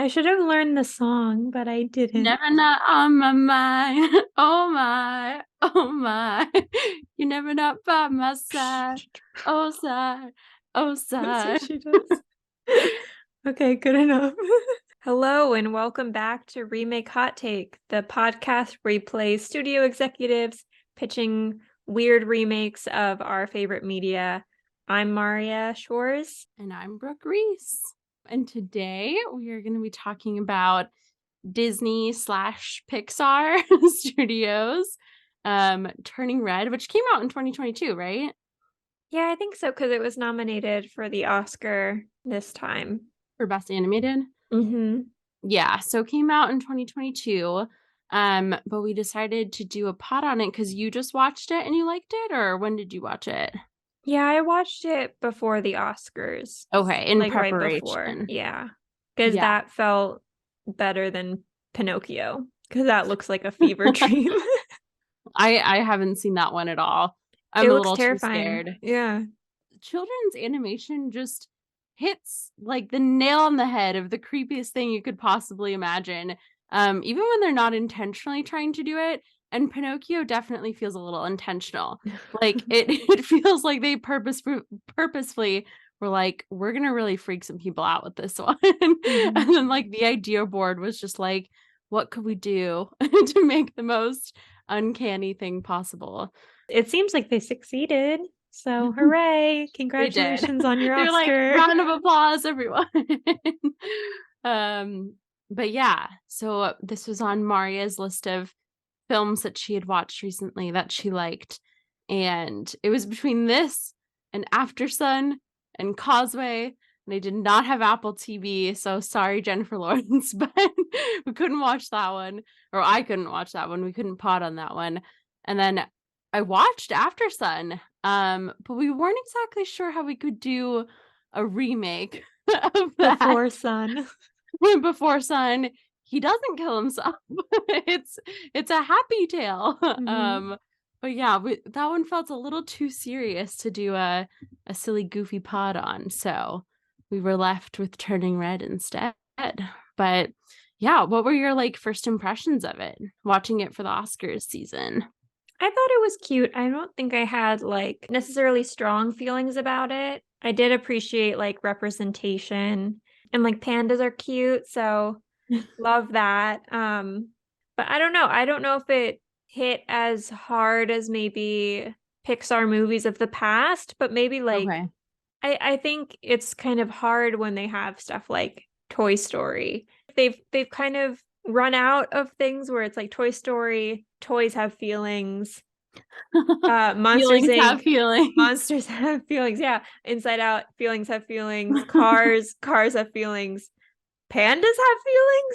I should have learned the song, but I didn't. Never not on my mind. Oh my, oh my. You never not by my side. Oh side, oh That's what side. she does. Okay, good enough. Hello, and welcome back to Remake Hot Take, the podcast where we play studio executives pitching weird remakes of our favorite media. I'm Marriya Schwarz. And I'm Brooke Rees. And today we are going to be talking about Disney slash Pixar Studios Turning Red, which came out in 2022, right? Yeah, I think so, because it was nominated for the Oscar this time. For Best Animated. Mm-hmm. Yeah, so it came out in 2022. But we decided to do a pod on it because you just watched it and you liked it, or when did you watch it? Yeah, I watched it before the Oscars. Okay, in Like right before. preparation. Yeah. Because Yeah. that felt better than Pinocchio. Because that looks like a fever dream. I haven't seen that one at all. I'm It a looks little too terrifying. scared. Yeah. Children's animation just hits like the nail on the head of the creepiest thing you could possibly imagine. Even when they're not intentionally trying to do it. And Pinocchio definitely feels a little intentional. Like it feels like they purposefully were like, we're gonna really freak some people out with this one. Mhm. And then like the idea board was just like, what could we do to make the most uncanny thing possible? It seems like they succeeded. So hooray. They did. Congratulations on your They're like, Oscar. round of applause, everyone. But yeah, so this was on Marriya's list of films that she had watched recently that she liked. And it was between this and Aftersun and Causeway. And I did not have Apple TV, so sorry, Jennifer Lawrence, but we couldn't watch that one. Or I couldn't watch that one. We couldn't pod on that one. And then I watched Aftersun, but we weren't exactly sure how we could do a remake of that. Before Sun. Before Sun, he doesn't kill himself. it's a happy tale. Mm-hmm. But yeah, that one felt a little too serious to do a silly goofy pod on, so we were left with Turning Red instead. But yeah, what were your like first impressions of it watching it for the Oscars season? I thought it was cute. I don't think I had like necessarily strong feelings about it. I did appreciate like representation and like pandas are cute, so love that. But I don't know. I don't know if it hit as hard as maybe Pixar movies of the past, but maybe like Okay. I think it's kind of hard when they have stuff like Toy Story. They've kind of run out of things where it's like Toy Story, toys have feelings. Monsters Feelings have Inc. feelings. Monsters have feelings. Yeah. Inside Out, feelings have feelings. Cars have feelings. Pandas have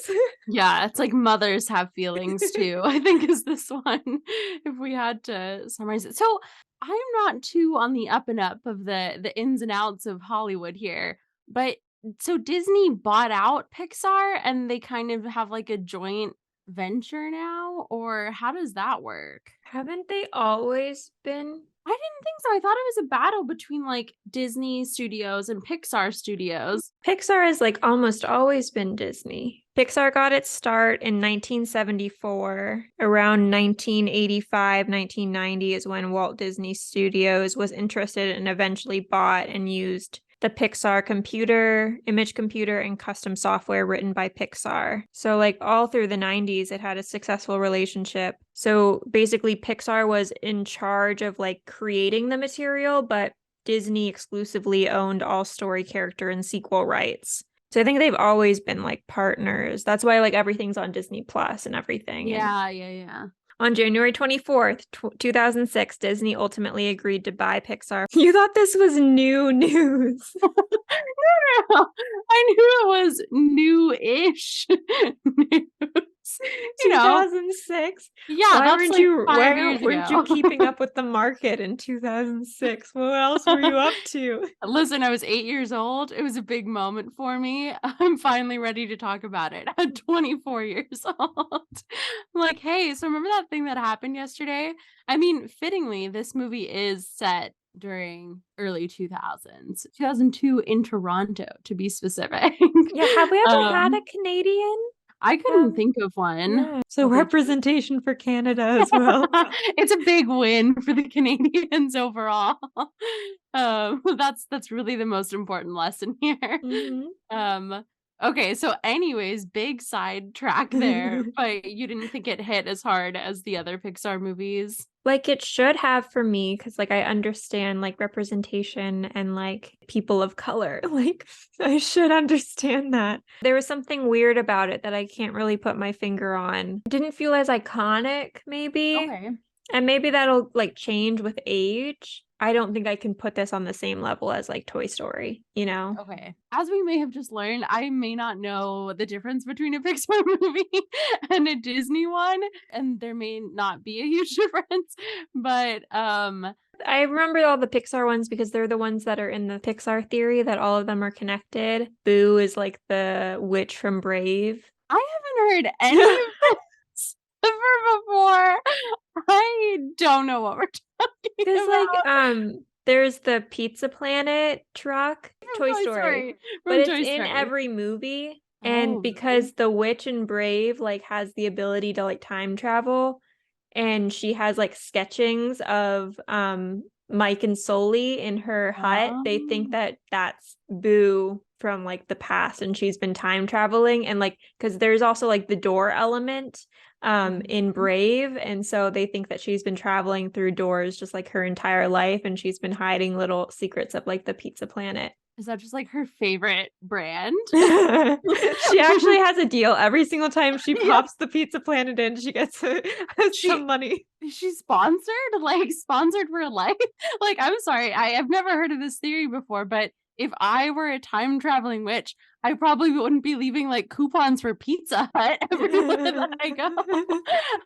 feelings. Yeah, it's like mothers have feelings too, I think is this one, if we had to summarize it. So I'm not too on the up and up of the ins and outs of Hollywood here, but so Disney bought out Pixar and they kind of have like a joint venture now, or how does that work? Haven't they always been? I didn't think so. I thought it was a battle between like Disney Studios and Pixar Studios. Pixar has like almost always been Disney. Pixar got its start in 1974. Around 1985, 1990 is when Walt Disney Studios was interested and eventually bought and used the Pixar computer, image computer, and custom software written by Pixar. So like all through the 90s, it had a successful relationship. So basically Pixar was in charge of like creating the material, but Disney exclusively owned all story, character, and sequel rights. So I think they've always been like partners. That's why like everything's on Disney Plus and everything. Yeah, yeah. On January 24th, 2006, Disney ultimately agreed to buy Pixar. You thought this was new news. No. I knew it was new-ish news. 2006. Yeah, why that's weren't like you 5 years weren't ago. you keeping up with the market in 2006? What else were you up to? Listen, I was 8 years old. It was a big moment for me. I'm finally ready to talk about it at 24 years old. I'm like, hey, so remember that thing that happened yesterday? I mean, fittingly, this movie is set during early 2000s, 2002 in Toronto, to be specific. Yeah, have we ever had a Um, Canadian? I couldn't think of one. Yeah. So But representation for Canada as well. it's a big win for the Canadians overall. That's really the most important lesson here. Um, okay, so anyways, big side track there, but you didn't think it hit as hard as the other Pixar movies? Like it should have for me, because like I understand like representation and like people of color. Like I should understand that. There was something weird about it that I can't really put my finger on. Didn't feel as iconic, maybe. Okay. And maybe that'll like change with age. I don't think I can put this on the same level as like Toy Story, you know? Okay. As we may have just learned, I may not know the difference between a Pixar movie and a Disney one, and there may not be a huge difference, but I remember all the Pixar ones because they're the ones that are in the Pixar theory that all of them are connected. Boo is like the witch from Brave. I haven't heard any of this ever before. I don't know what we're talking Because about. there's the Pizza Planet truck, From Toy Toy Story, Story. but From it's Toy in Story. every movie. And Oh, really? because the witch in Brave like has the ability to like time travel, and she has like sketchings of Mike and Sully in her hut, they think Um, that that's Boo from like the past and she's been time traveling, and like because there's also like the door element in mhm. Brave, and so they think that she's been traveling through doors just like her entire life, and she's been hiding little secrets of like the Pizza Planet. Is that just like her favorite brand? She actually has a deal. Every single time she Yeah. pops the Pizza Planet in, she gets She some money. is she sponsored? Like sponsored for life? Like, I'm sorry, I've never heard of this theory before, but if I were a time traveling witch, I probably wouldn't be leaving like coupons for Pizza Hut everywhere that I go.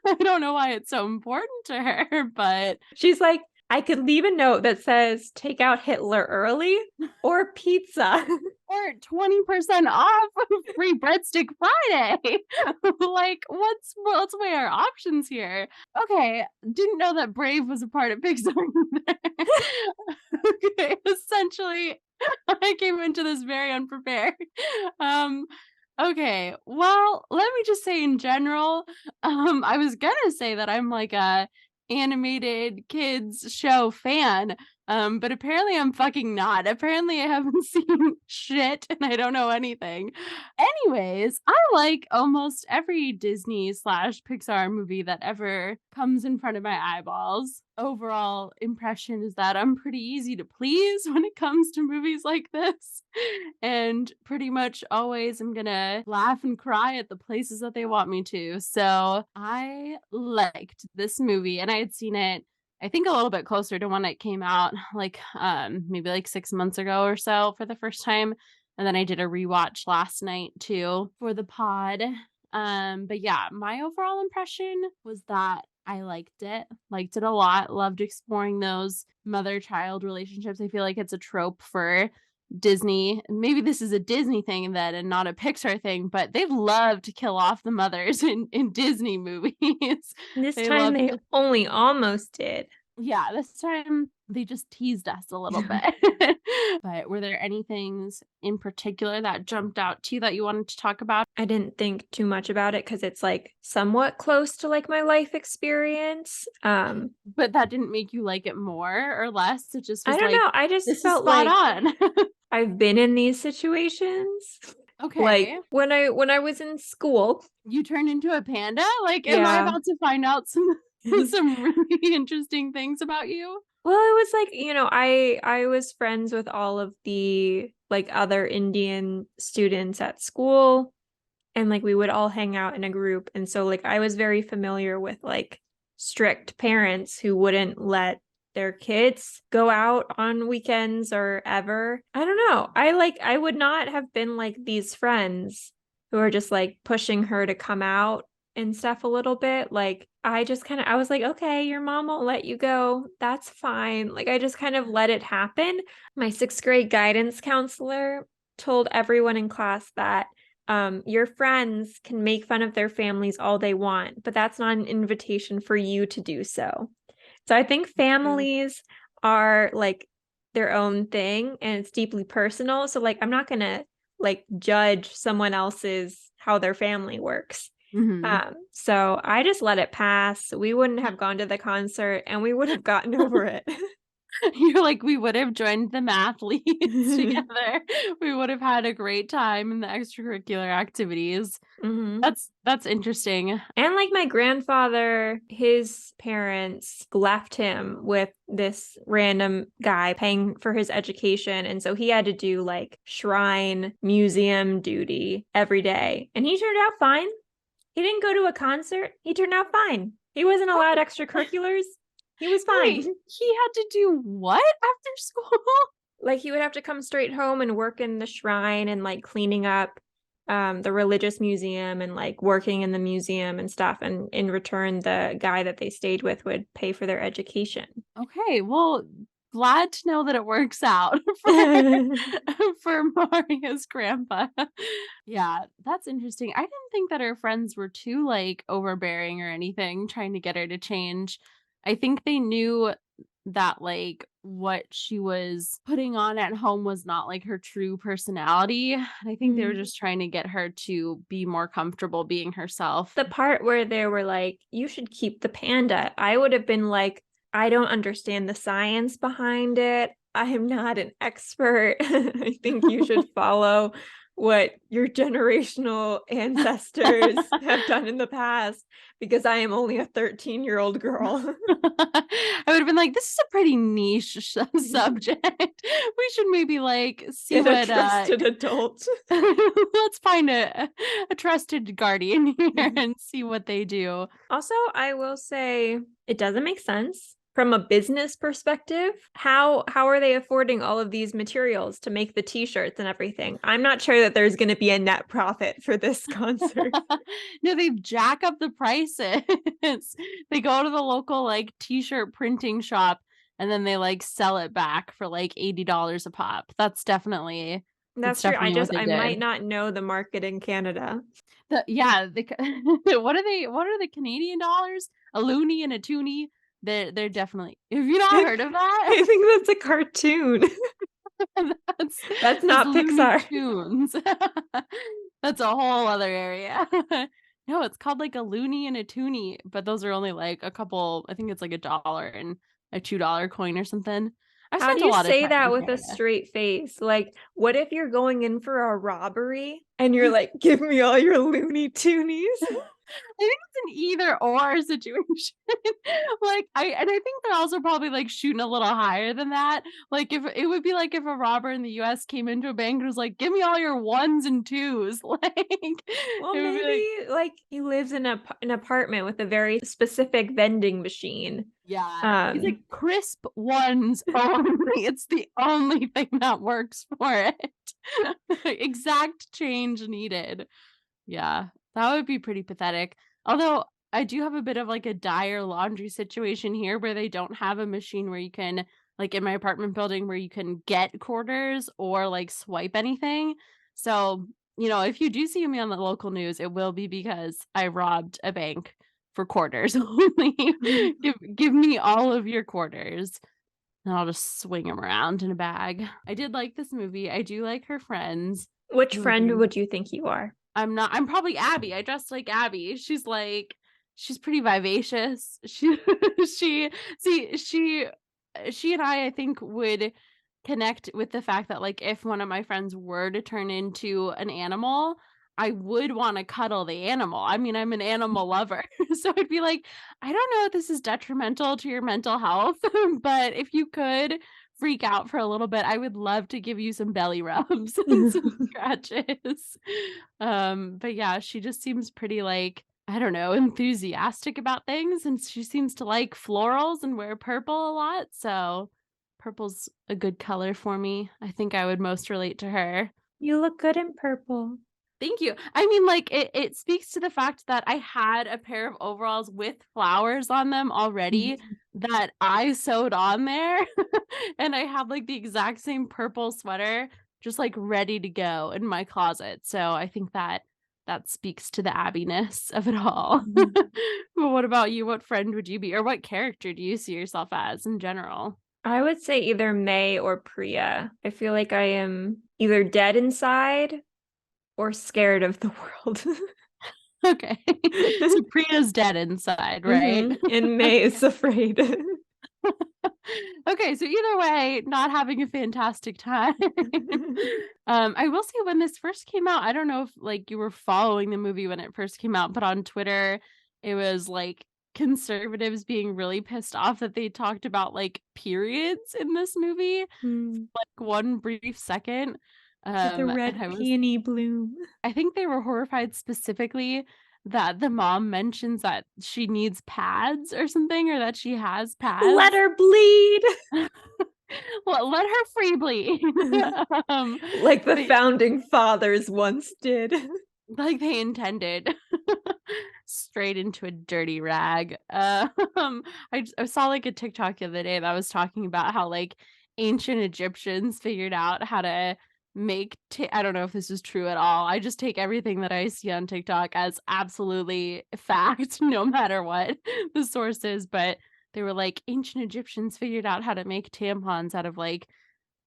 I don't know why it's so important to her, but She's like, I could leave a note that says, take out Hitler early or pizza. or 20% off free breadstick Friday. Like, let's weigh our options here. Okay, didn't know that Brave was a part of Pixar either. Okay, essentially, I came into this very unprepared. Um, okay, well, let me just say in general, I was gonna say that I'm like a animated kids show fan, but apparently I'm fucking not. Apparently I haven't seen shit and I don't know anything. Anyways, I like almost every Disney slash Pixar movie that ever comes in front of my eyeballs. Overall impression is that I'm pretty easy to please when it comes to movies like this. And pretty much always I'm gonna laugh and cry at the places that they want me to. So I liked this movie and I had seen it I think a little bit closer to when it came out, like maybe like 6 months ago or so for the first time. And then I did a rewatch last night too for the pod. But yeah, my overall impression was that I liked it a lot, loved exploring those mother-child relationships. I feel like it's a trope for Disney. Maybe this is a Disney thing then and not a Pixar thing, but they've loved to kill off the mothers in Disney movies. This They time love they to only almost did. yeah, this time they just teased us a little bit. But were there any things in particular that jumped out to you that you wanted to talk about? I didn't think too much about it because it's like somewhat close to like my life experience. But that didn't make you like it more or less? It just I was don't like, know. I just this is felt spot like on. I've been in these situations. Like Okay. when I was in school. You turned into a panda? Like, am I Yeah. about to find out some some really interesting things about you? Well, it was like, I was friends with all of the like other Indian students at school, and like we would all hang out in a group. And so like I was very familiar with like strict parents who wouldn't let their kids go out on weekends or ever. I don't know. I would not have been like these friends who are just like pushing her to come out and stuff a little bit. Like I was like, okay, your mom won't let you go. That's fine. Like I just kind of let it happen. My sixth grade guidance counselor told everyone in class that your friends can make fun of their families all they want, but that's not an invitation for you to do so. So I think True. families are like their own thing and it's deeply personal. So like I'm not gonna like judge someone else's how their family works. Mm-hmm. So I just let it pass. We wouldn't have gone to the concert and we would have gotten over it. You're like, we would have joined the mathletes together. We would have had a great time in the extracurricular activities. Hmm. That's interesting. And like my grandfather, his parents left him with this random guy paying for his education. And so he had to do like shrine museum duty every day. And he turned out fine. He didn't go to a concert. He turned out fine. He wasn't allowed extracurriculars. He was Wait, fine. he had to do what after school? Like he would have to come straight home and work in the shrine and like cleaning up the religious museum and like working in the museum and stuff. And in return, the guy that they stayed with would pay for their education. Okay, well, glad to know that it works out for for Maria's grandpa. Yeah, that's interesting. I didn't think that her friends were too like overbearing or anything, trying to get her to change. I think they knew that like what she was putting on at home was not like her true personality. And I think they were Mm. just trying to get her to be more comfortable being herself. The part where they were like, you should keep the panda, I would have been like, I don't understand the science behind it. I am not an expert. I think you should follow what your generational ancestors have done in the past because I am only a 13-year-old girl. I would have been like, this is a pretty niche subject. We should maybe like see Get a what trusted adult. let's find a trusted guardian here and see what they do. Also, I will say it doesn't make sense from a business perspective. How are they affording all of these materials to make the t-shirts and everything? I'm not sure that there's going to be a net profit for this concert. No, they jack up the prices. They go to the local like t-shirt printing shop and then they like sell it back for like $80 a pop. That's That's true. definitely what they I might did. not know the market in Canada. What are the Canadian dollars? A loonie and a toonie. They're definitely. Have you not I heard of that? think that's a cartoon. That's That's that's not Looney Pixar. Tunes. That's a whole other area. No, it's called like a loonie and a toonie, but those are only like a couple. I think it's like $1 and a $2 coin or something. I've How do spent a you lot of say time that in with a Canada. straight face? Like, what if you're going in for a robbery and you're like, give me all your Looney Toonies? I think it's an either or situation. Like I think they're also probably like shooting a little higher than that. Like if it would be like if a robber in the US came into a bank and was like, give me all your ones and twos. Like it Well, would be like, maybe like he lives in an apartment with a very specific vending machine. yeah. He's like Um, crisp ones only. It's the only thing that works for it. Exact change needed. Yeah, that would be pretty pathetic. Although I do have a bit of like a dire laundry situation here where they don't have a machine where you can, like in my apartment building, where you can get quarters or like swipe anything. So, if you do see me on the local news, it will be because I robbed a bank for quarters only. Give me all of your quarters. And I'll just swing them around in a bag. I did like this movie. I do like her friends. which It was friend very would you think you are? I'm probably Abby. I dressed like Abby. She's pretty vivacious. She see she and I think would connect with the fact that like if one of my friends were to turn into an animal, I would want to cuddle the animal. I mean, I'm an animal lover. So I'd be like, I don't know if this is detrimental to your mental health, but if you could freak out for a little bit, I would love to give you some belly rubs and some scratches. But yeah, she just seems pretty like, I don't know, enthusiastic about things. And she seems to like florals and wear purple a lot. So purple's a good color for me. I think I would most relate to her. You look good in purple. Thank you. I mean, like it speaks to the fact that I had a pair of overalls with flowers on them already that I sewed on there. And I have like the exact same purple sweater just like ready to go in my closet. So I think that speaks to the Abbiness of it all. But what about you? What friend would you be or what character do you see yourself as in general? I would say either May or Priya. I feel like I am either dead inside or scared of the world. Okay. So Priya's dead inside, right? And May is afraid. Okay, so either way, not having a fantastic time. I will say when this first came out, I don't know if like you were following the movie when it first came out, but on Twitter, it was like conservatives being really pissed off that they talked about like periods in this movie, like one brief second. The red peony bloom. I think they were horrified specifically that the mom mentions that she needs pads or something, or that she has pads. Let her bleed. Well, let her free bleed. Like the founding fathers once did. Like they intended. Straight into a dirty rag. I saw like a TikTok the other day that was talking about how like ancient Egyptians figured out how to make I don't know if this is true at all. I just take everything that I see on TikTok as absolutely fact, no matter what the source is. But they were like, ancient Egyptians figured out how to make tampons out of like,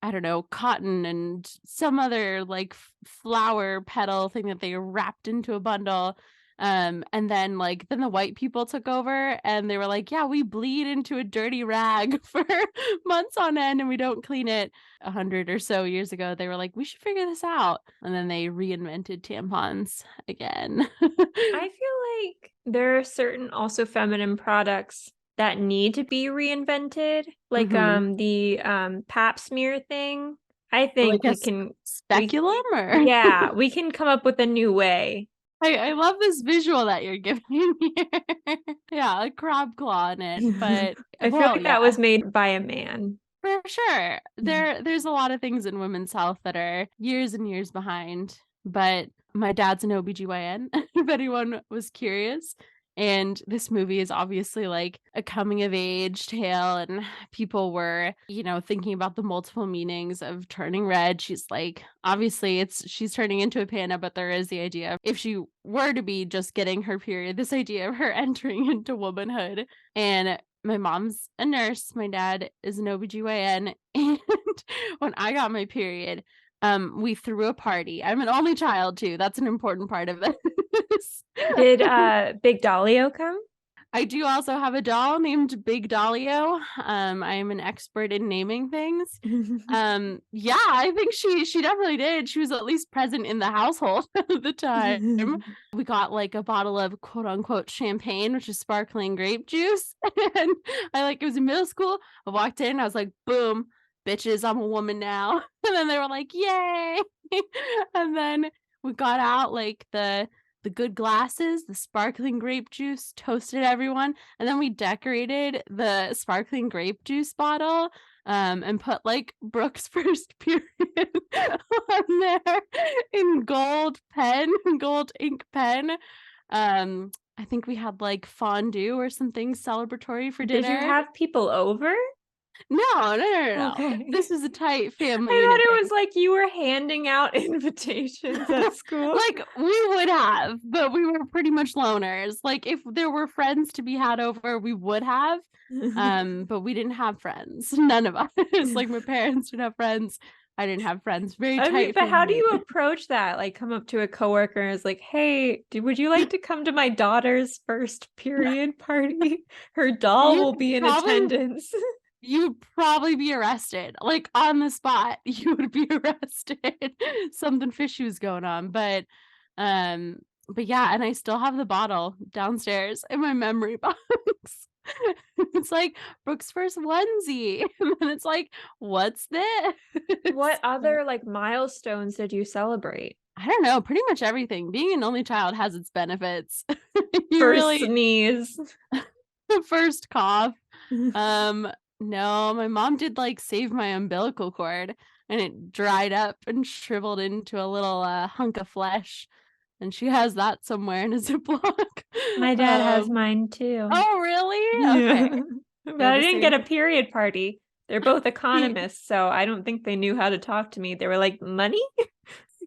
I don't know, cotton and some other like flower petal thing that they wrapped into a bundle. And then the white people took over and they were like, yeah, we bleed into a dirty rag for months on end and we don't clean it. 100 or so years ago, they were like, we should figure this out. And then they reinvented tampons again. I feel like there are certain also feminine products that need to be reinvented, like the pap smear thing. I think like we can speculum or yeah, we can come up with a new way. I love this visual that you're giving here. Yeah, a crab claw in it, but I feel like that was made by a man. For sure. There's a lot of things in women's health that are years and years behind, but my dad's an OBGYN, if anyone was curious. And this movie is obviously like a coming of age tale, and people were, thinking about the multiple meanings of turning red. She's like, obviously she's turning into a panda, but there is the idea of if she were to be just getting her period, this idea of her entering into womanhood. And my mom's a nurse, my dad is an OBGYN, and when I got my period, we threw a party. I'm an only child too. That's an important part of this. Did Big Dollio come? I do also have a doll named Big Dollio. I am an expert in naming things. Yeah, I think she definitely did. She was at least present in the household at the time. We got like a bottle of quote unquote champagne, which is sparkling grape juice. And it was in middle school. I walked in, I was like, boom, bitches, I'm a woman now. And then they were like, yay. And then we got out like the good glasses, the sparkling grape juice, toasted everyone, and then we decorated the sparkling grape juice bottle and put like Brooke's first period on there in gold ink pen. I think we had like fondue or something celebratory for dinner. Did you have people over? No. Okay. This was a tight family. I thought it was like you were handing out invitations at school. Like we would have, but we were pretty much loners. Like if there were friends to be had over, we would have. But we didn't have friends. None of us. Like my parents didn't have friends. I didn't have friends. Very tight. But how do you approach that? Like come up to a coworker and is like, hey, would you like to come to my daughter's first period party? Her doll will be in attendance. You'd probably be arrested, like on the spot. You would be arrested. Something fishy was going on, but yeah. And I still have the bottle downstairs in my memory box. It's like Brooke's first onesie, and then it's like, what's this? What other like milestones did you celebrate? I don't know. Pretty much everything. Being an only child has its benefits. First sneeze, first cough. No, my mom did like save my umbilical cord and it dried up and shriveled into a little hunk of flesh. And she has that somewhere in a Ziploc. My dad has mine too. Oh, really? Okay. But I didn't get a period party. They're both economists, so I don't think they knew how to talk to me. They were like, money?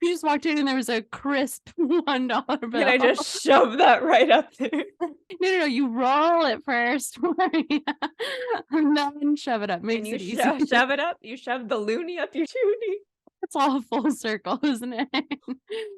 You just walked in and there was a crisp $1 bill. And I just shoved that right up there. No. You roll it first, Marriya, and then shove it up. Makes And you it easy. shove it up. You shove the loony up your toonie. It's all full circle, isn't it?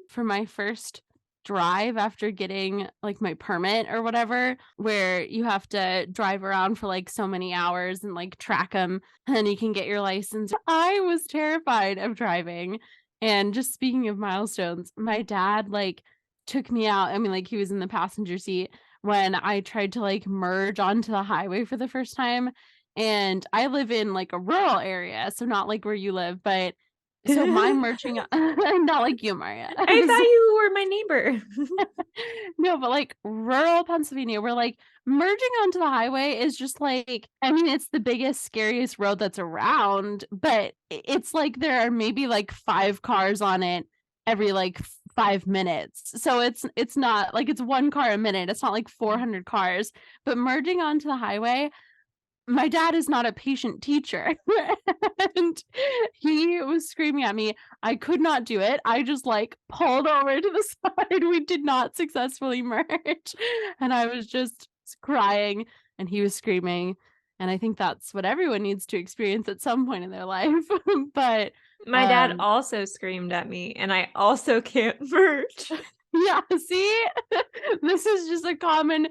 For my first drive after getting like my permit or whatever, where you have to drive around for like so many hours and like track them, and then you can get your license. I was terrified of driving. And just speaking of milestones, my dad like took me out. I mean, like he was in the passenger seat when I tried to like merge onto the highway for the first time. And I live in like a rural area, so not like where you live, but so my merging not like you, Marriya. I thought you were my neighbor. No, but like rural Pennsylvania, where like merging onto the highway is just like, I mean, it's the biggest, scariest road that's around, but it's like there are maybe like 5 cars on it every like 5 minutes. So it's not like it's 1 car a minute. It's not like 400 cars, but merging onto the highway, my dad is not a patient teacher. And he was screaming at me. I could not do it. I just like pulled over to the side. We did not successfully merge. And I was just crying and he was screaming. And I think that's what everyone needs to experience at some point in their life. But my dad also screamed at me, and I also can't merge. Yeah, see, this is just a common,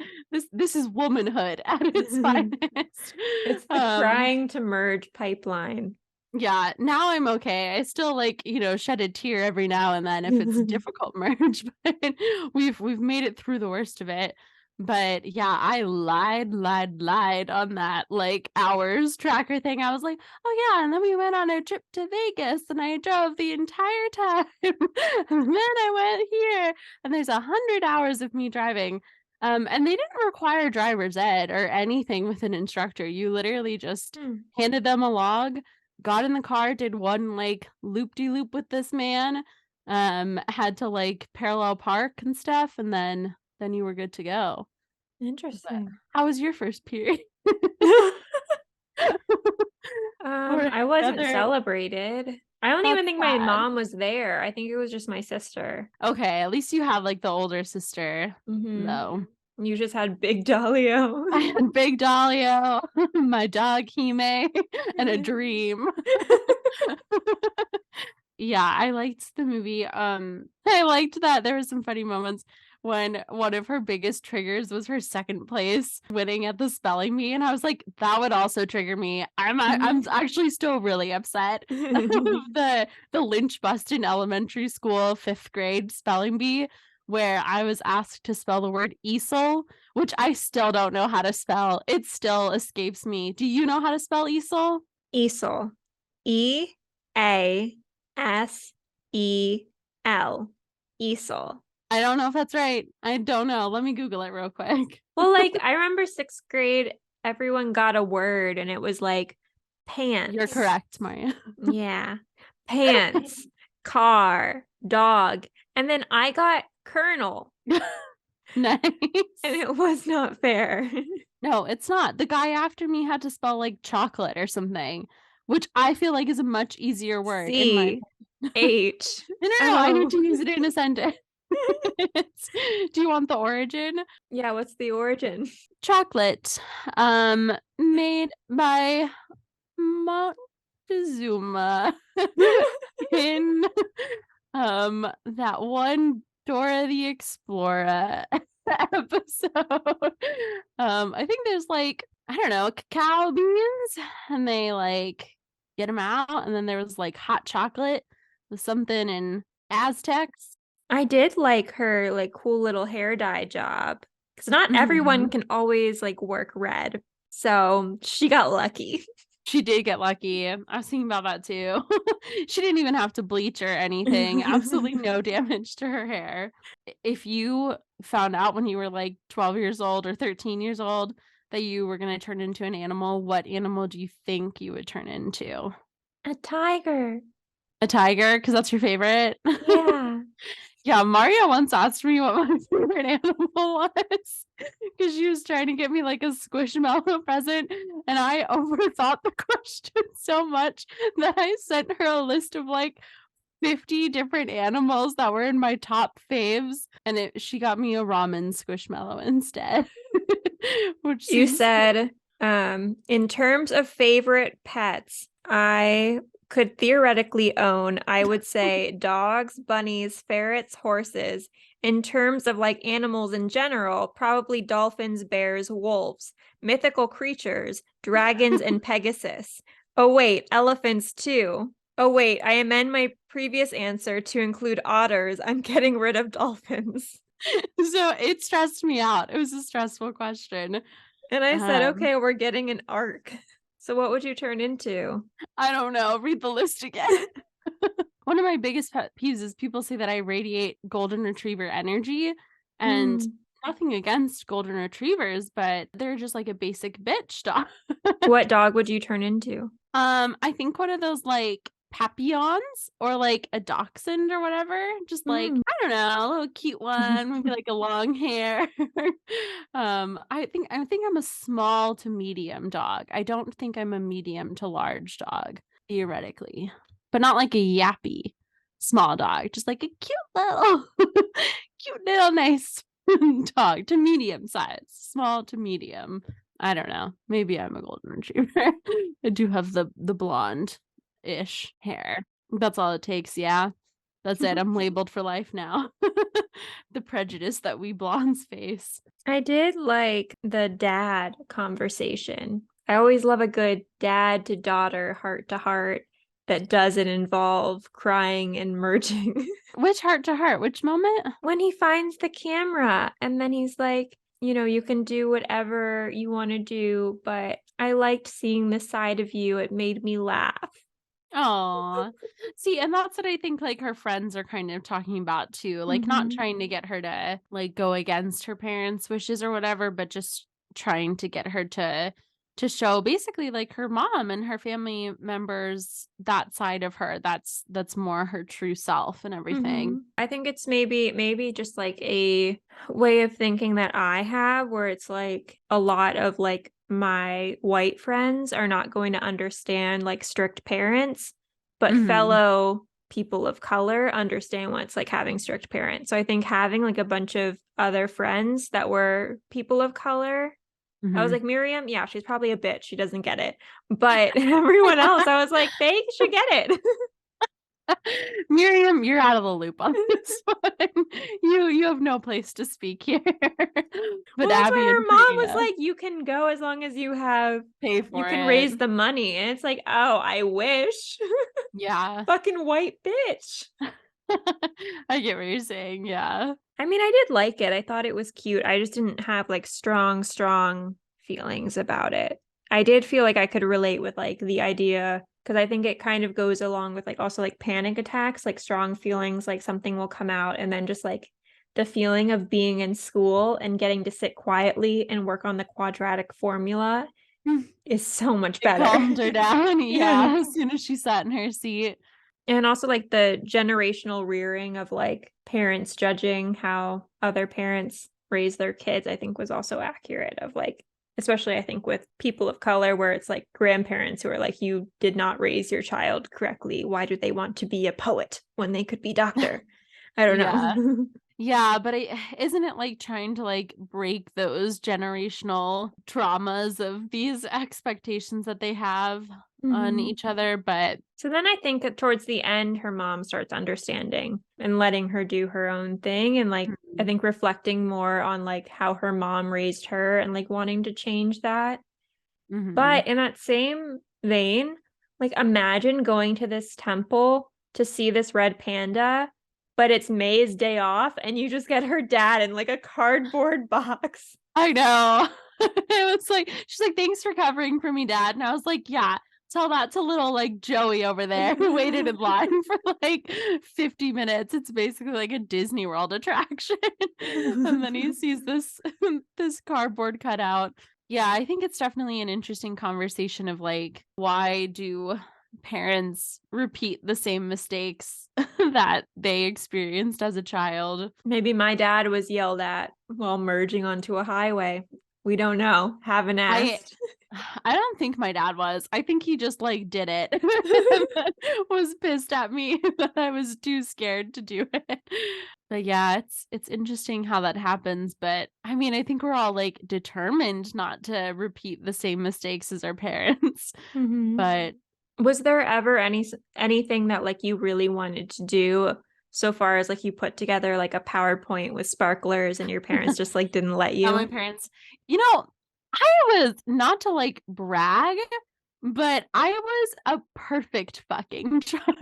this is womanhood at its finest. It's the trying to merge pipeline. Yeah, now I'm okay. I still like, shed a tear every now and then if it's a difficult merge, but we've made it through the worst of it. But yeah, I lied on that like hours tracker thing. I was like, oh yeah, and then we went on a trip to Vegas and I drove the entire time. And then I went here and there's 100 hours of me driving. And they didn't require driver's ed or anything with an instructor. You literally just handed them a log, got in the car, did one like loop-de-loop with this man, had to like parallel park and stuff, and then you were good to go. Interesting. But how was your first period? I wasn't celebrated. I don't even think my mom was there. I think it was just my sister. Okay, at least you have like the older sister, though. You just had Big Dahlia. I had Big Dahlia, my dog Hime, and a dream. Yeah, I liked the movie. I liked that there were some funny moments when one of her biggest triggers was her second place winning at the spelling bee, and I was like, that would also trigger me. I'm actually still really upset. the lynch bust in elementary school 5th grade spelling bee, where I was asked to spell the word easel, which I still don't know how to spell. It still escapes me. Do you know how to spell easel? Easel. E-A-S-E-L. Easel. I don't know if that's right. I don't know. Let me Google it real quick. Well, like I remember 6th grade, everyone got a word and it was like pants. You're correct, Marriya. Yeah. Pants, car, dog. And then I got Colonel. Nice. And it was not fair. No, it's not. The guy after me had to spell like chocolate or something, which I feel like is a much easier word. C-H. No, I need to use it in a sentence. Do you want the origin? Yeah, what's the origin? Chocolate, made by Montezuma in that one Dora the Explorer episode. I think there's like, I don't know, cacao beans, and they like get them out, and then there was like hot chocolate with something in Aztecs. I did like her like cool little hair dye job, because not everyone can always like work red, so she got lucky. She did get lucky. I was thinking about that too. She didn't even have to bleach or anything. Absolutely no damage to her hair. If you found out when you were like 12 years old or 13 years old that you were going to turn into an animal, what animal do you think you would turn into? A tiger. A tiger? Because that's your favorite? Yeah. Yeah, Marriya once asked me what my favorite animal was because she was trying to get me like a Squishmallow present, and I overthought the question so much that I sent her a list of like 50 different animals that were in my top faves, and she got me a ramen squishmallow instead. Which You seems said, in terms of favorite pets, I could theoretically own, I would say dogs, bunnies, ferrets, horses. In terms of like animals in general, probably dolphins, bears, wolves, mythical creatures, dragons, and Pegasus. Oh, wait, elephants too. Oh, wait, I amend my previous answer to include otters. I'm getting rid of dolphins. so it stressed me out. It was a stressful question. And I said, Um, okay, we're getting an arc. So what would you turn into? I don't know. Read the list again. One of my biggest pet peeves is people say that I radiate golden retriever energy, and Mm. nothing against golden retrievers, but they're just like a basic bitch dog. What dog would you turn into? I think one of those like papillons or like a dachshund or whatever. Just like, Mm. I don't know, a little cute one, maybe like a long hair. I think I'm a small to medium dog. I don't think I'm a medium to large dog, theoretically. But not like a yappy small dog, just like a cute little nice dog to medium size, small to medium. I don't know. Maybe I'm a golden retriever. I do have the blonde-ish hair. That's all it takes, yeah. That's it. I'm labeled for life now. The prejudice that we blondes face. I did like the dad conversation. I always love a good dad to daughter, heart to heart that doesn't involve crying and merging. Which heart to heart? Which moment? When he finds the camera and then he's like, you can do whatever you want to do, but I liked seeing this side of you. It made me laugh. Oh, see, and that's what I think like her friends are kind of talking about too. Like not Mhm. trying to get her to like go against her parents' wishes or whatever, but just trying to get her to show basically like her mom and her family members that side of her. That's more her true self and everything. I think it's maybe just like a way of thinking that I have where it's like a lot of like my white friends are not going to understand like strict parents, but Mhm. fellow people of color understand what it's like having strict parents. So I think having like a bunch of other friends that were people of color, I was Mhm. like, Miriam, yeah, she's probably a bitch. She doesn't get it. But everyone else, I was like, they should get it. Miriam, you're out of the loop on this one. You have no place to speak here. Well, But that's Abby why and her mom was Priya like, you can go as long as pay you for can it. raise the money. And it's like, oh, I wish. Yeah. Fucking white bitch. I get what you're saying. Yeah. I mean, I did like it. I thought it was cute. I just didn't have like strong feelings about it. I did feel like I could relate with like the idea because I think it kind of goes along with like also like panic attacks, like strong feelings, like something will come out and then just like the feeling of being in school and getting to sit quietly and work on the quadratic formula is so much It better. calmed her down. Yeah. Yeah. As soon as she sat in her seat. And also like the generational rearing of like parents judging how other parents raise their kids, I think was also accurate of like, especially I think with people of color where it's like grandparents who are like, you did not raise your child correctly. Why do they want to be a poet when they could be doctor? I don't Yeah. know. Yeah, but isn't it like trying to like break those generational traumas of these expectations that they have on Mhm. each other? But So then I think that towards the end, her mom starts understanding and letting her do her own thing. And like, I think reflecting more on like how her mom raised her and like wanting to change that. mm-hmm. But in that same vein, like imagine going to this temple to see this red panda, but it's May's day off and you just get her dad in like a cardboard box. I know. It was like, she's like, thanks for covering for me, Dad. And I was like, yeah, tell that to little like Joey over there who waited in line for like 50 minutes. It's basically like a Disney World attraction. And then he sees this this cardboard cutout. Yeah, I think it's definitely an interesting conversation of like, why do parents repeat the same mistakes that they experienced as a child? Maybe my dad was yelled at while merging onto a highway. We don't know. Haven't I asked. I don't think my dad was. I think he just like did it and then was pissed at me that I was too scared to do it. But yeah, it's interesting how that happens. But I mean, I think we're all like determined not to repeat the same mistakes as our parents. Mhm. But Was there ever anything that like you really wanted to do so far as like you put together like a PowerPoint with sparklers and your parents just like didn't let now my you? parents, I was not to like brag, but I was a perfect fucking child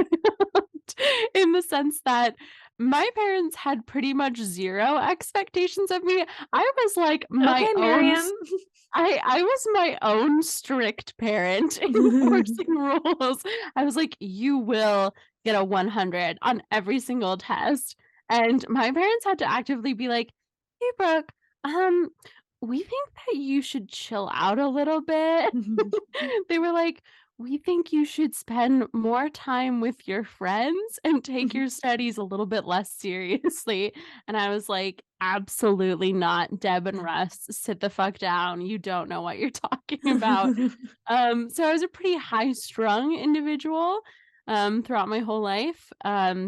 in the sense that my parents had pretty much zero expectations of me. I was like my Okay, own Miriam. I was my own strict parent enforcing rules. I was like, "You will get a 100 on every single test." And my parents had to actively be like, "Hey, Brooke, um, we think that you should chill out a little bit." They were like, "We think you should spend more time with your friends and take your studies a little bit less seriously." And I was like, "Absolutely not. Deb and Russ, sit the fuck down. You don't know what you're talking about." So I was a pretty high strung individual throughout my whole life.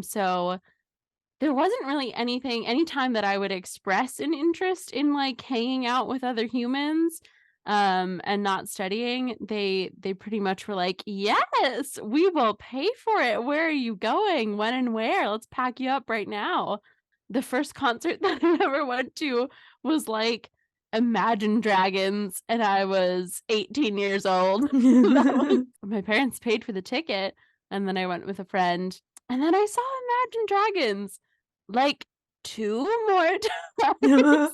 So there wasn't really anytime that I would express an interest in like hanging out with other humans and not studying, they pretty much were like, "Yes, we will pay for it. Where are you going? When and where? Let's pack you up right now." The first concert that I ever went to was like Imagine Dragons and I was 18 years old. That was my parents paid for the ticket and then I went with a friend and then I saw Imagine Dragons like 2 more times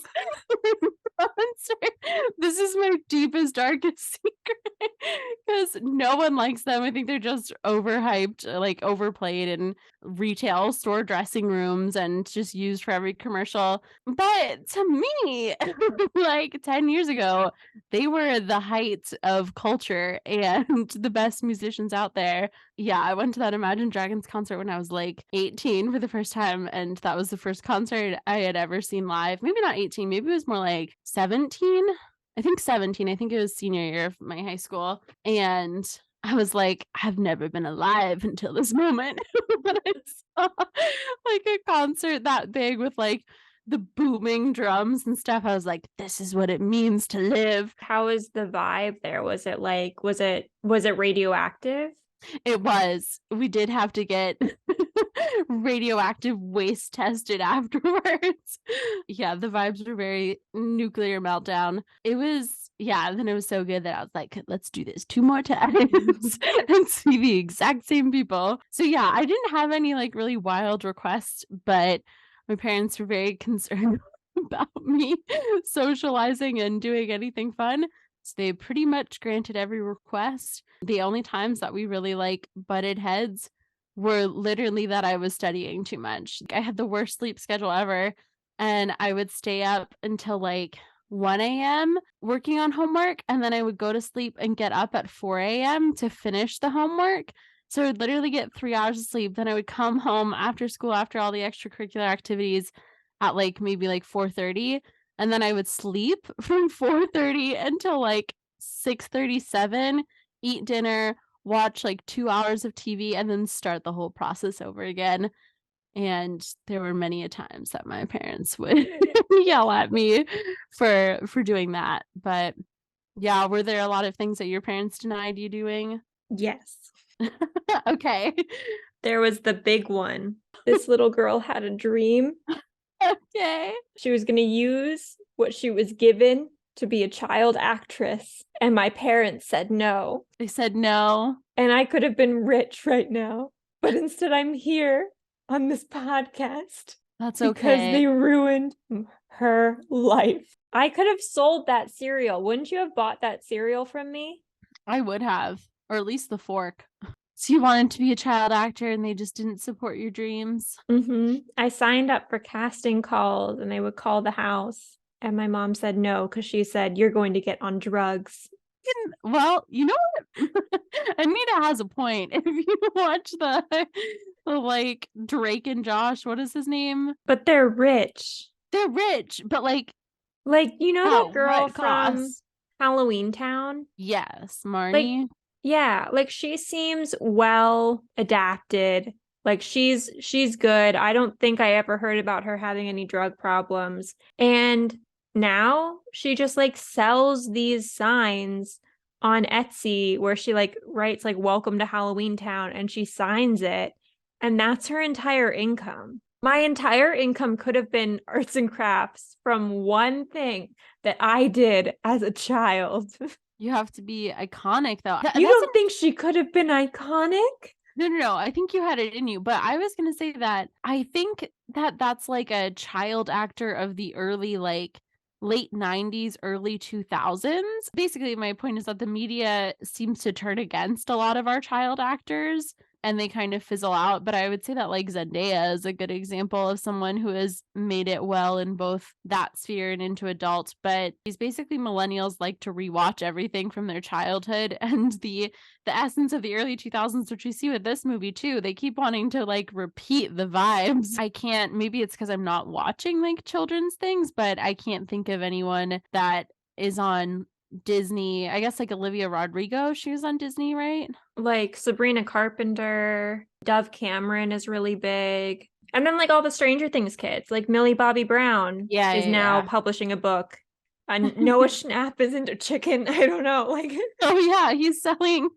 in concert. This is my deepest, darkest secret because no one likes them. I think they're just overhyped, like, overplayed in retail store dressing rooms and just used for every commercial. But to me, like, 10 years ago, they were the height of culture and the best musicians out there. Yeah, I went to that Imagine Dragons concert when I was, like, 18 for the first time, and that was the first concert I had ever seen live. Maybe not 18, maybe it was more like 17? I think 17, I think it was senior year of my high school, and I was like, "I've never been alive until this moment." When I saw, like, a concert that big with, like, the booming drums and stuff, I was like, "This is what it means to live." How was the vibe there? Was it like was it radioactive? It was. We did have to get radioactive waste tested afterwards. Yeah, the vibes were very nuclear meltdown. It was yeah, then it was so good that I was like, "Let's do this 2 more times and see the exact same people." So, yeah, I didn't have any, like, really wild requests, but my parents were very concerned about me socializing and doing anything fun, so they pretty much granted every request. The only times that we really, like, butted heads were literally that I was studying too much. I had the worst sleep schedule ever, and I would stay up until, like, 1 a.m. working on homework, and then I would go to sleep and get up at 4 a.m. to finish the homework. So I'd literally get 3 hours of sleep, then I would come home after school, after all the extracurricular activities at, like, maybe, like, 4:30, and then I would sleep from 4:30 until, like, 6:37, eat dinner, watch, like, 2 hours of TV, and then start the whole process over again, and there were many a times that my parents would yell at me for doing that, but, yeah, were there a lot of things that your parents denied you doing? Yes. Okay. There was the big one. This little girl had a dream. Okay. She was going to use what she was given to be a child actress, and my parents said no. They said no. And I could have been rich right now, but instead I'm here on this podcast That's because okay. they ruined her life. I could have sold that cereal. Wouldn't you have bought that cereal from me? I would have, or at least the fork. So you wanted to be a child actor and they just didn't support your dreams? I signed up for casting calls and they would call the house. And my mom said no because she said, "You're going to get on drugs." Well, you know what? Anita has a point. If you watch the like Drake and Josh, what is his name? But they're rich. They're rich, but like Like, you know at that girl what from cost? Halloween Town. Yes, Like, Marnie. yeah, like she seems well adapted. Like she's good. I don't think I ever heard about her having any drug problems. And now she just like sells these signs on Etsy where she like writes like welcome to Halloween Town and she signs it. And that's her entire income. My entire income could have been arts and crafts from one thing that I did as a child. You have to be iconic though. You don't think she could have been iconic? No. I think you had it in you, but I was gonna say that I think that that's like a child actor of the early like late 90s, early 2000s. Basically, my point is that the media seems to turn against a lot of our child actors and they kind of fizzle out. But I would say that like Zendaya is a good example of someone who has made it well in both that sphere and into adult. But these basically millennials like to rewatch everything from their childhood, and the essence of the early 2000s, which we see with this movie too. They keep wanting to like repeat the vibes. I can't, maybe it's because I'm not watching like children's things, but I can't think of anyone that is on Disney. I guess like Olivia Rodrigo, she was on Disney, right? Like Sabrina Carpenter, Dove Cameron is really big. And then like all the Stranger Things kids, like Millie Bobby Brown Yeah, is now publishing a book. And Noah Schnapp is into chicken. I don't know. Like Oh yeah, he's selling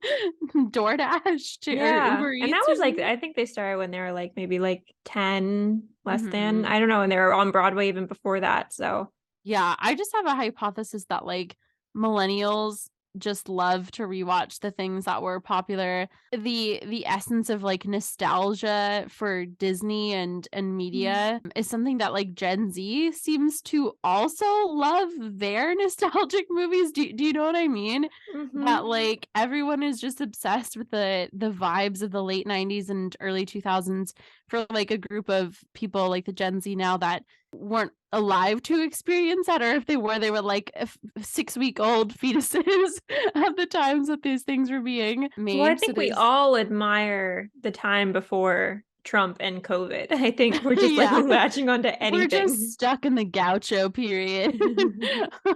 DoorDash to or yeah. Uber And that Eats or was like something. I think they started when they were like maybe like 10, less than. Mhm. I don't know, and they were on Broadway even before that. So Yeah, I just have a hypothesis that like millennials just love to rewatch the things that were popular. The essence of like nostalgia for Disney and media is something that like Gen Z seems to also love their nostalgic movies. Do you know what I mean? mm-hmm. That like everyone is just obsessed with the vibes of the late 90s and early 2000s for like a group of people like the Gen Z now that weren't alive to experience that, or if they were like 6-week-old fetuses at the times that these things were being Well, I made. So think we there's all admire the time before Trump and COVID. I think we're just like yeah, latching onto we're just anything. stuck in the gaucho period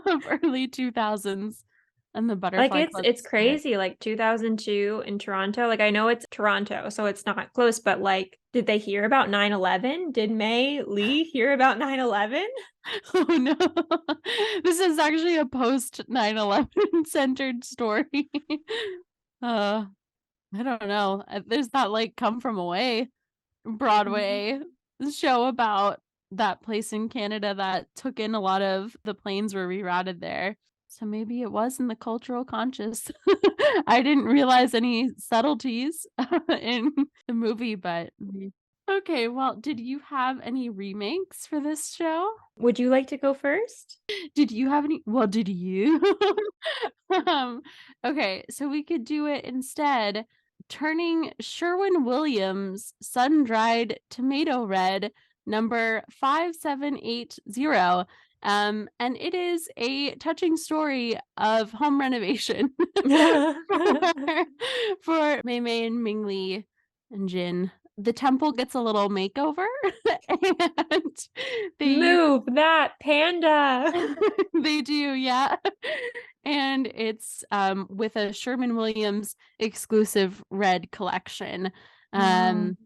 of early 2000s and the Like butterfly it's clips. But crazy. Like 2002 in Toronto. Like I know it's Toronto, so it's not close, but like did they hear about 9/11? Did May Lee hear about 9/11? oh no, this is actually a post 9/11 centered story. uh I don't know. There's that like Come From Away Broadway show about that place in Canada that took in a lot of the planes were rerouted there. So maybe it was in the cultural conscious. I didn't realize any subtleties in the movie, but okay. Well, did you have any remakes for this show? Would you like to go first? Did you have any? Well, did you? um, okay, so we could do it instead. Turning Sherwin Williams' sun-dried tomato red number 5780. And it is a touching story of home renovation for Mei Mei and Ming Li and Jin. The temple gets a little makeover and they Move that panda. they do, yeah. And it's with a Sherman Williams exclusive red collection. Wow.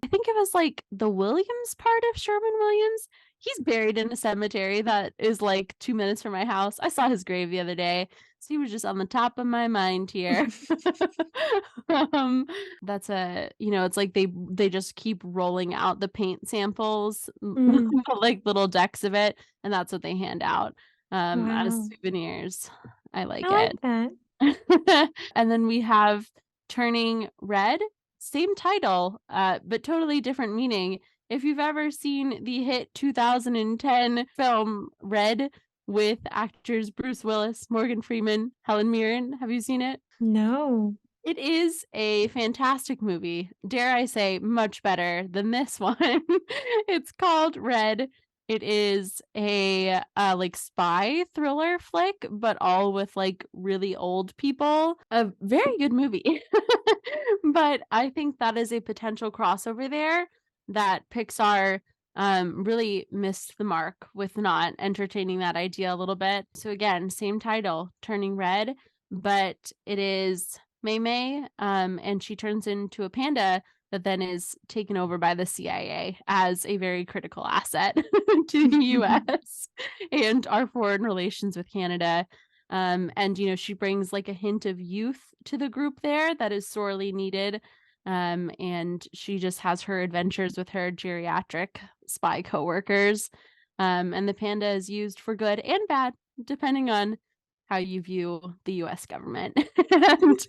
I think it was like the Williams part of Sherman Williams. He's buried in a cemetery that is like 2 minutes from my house. I saw his grave the other day. So he was just on the top of my mind here. um, that's a, it's like they just keep rolling out the paint samples, Mm. like little decks of it, and that's what they hand out as Wow. souvenirs. I like I like it. that. And then we have Turning Red, same title, but totally different meaning. If you've ever seen the hit 2010 film Red with actors Bruce Willis, Morgan Freeman, Helen Mirren, have you seen it? No. It is a fantastic movie. Dare I say, much better than this one. It's called Red. It is a like spy thriller flick, but all with like really old people. A very good movie. But I think that is a potential crossover there that Pixar really missed the mark with not entertaining that idea a little bit. So again, same title, Turning Red, but it is Mei, and she turns into a panda that then is taken over by the CIA as a very critical asset to the US and our foreign relations with Canada. And she brings like a hint of youth to the group there that is sorely needed. And she just has her adventures with her geriatric spy coworkers. And the panda is used for good and bad, depending on how you view the US government and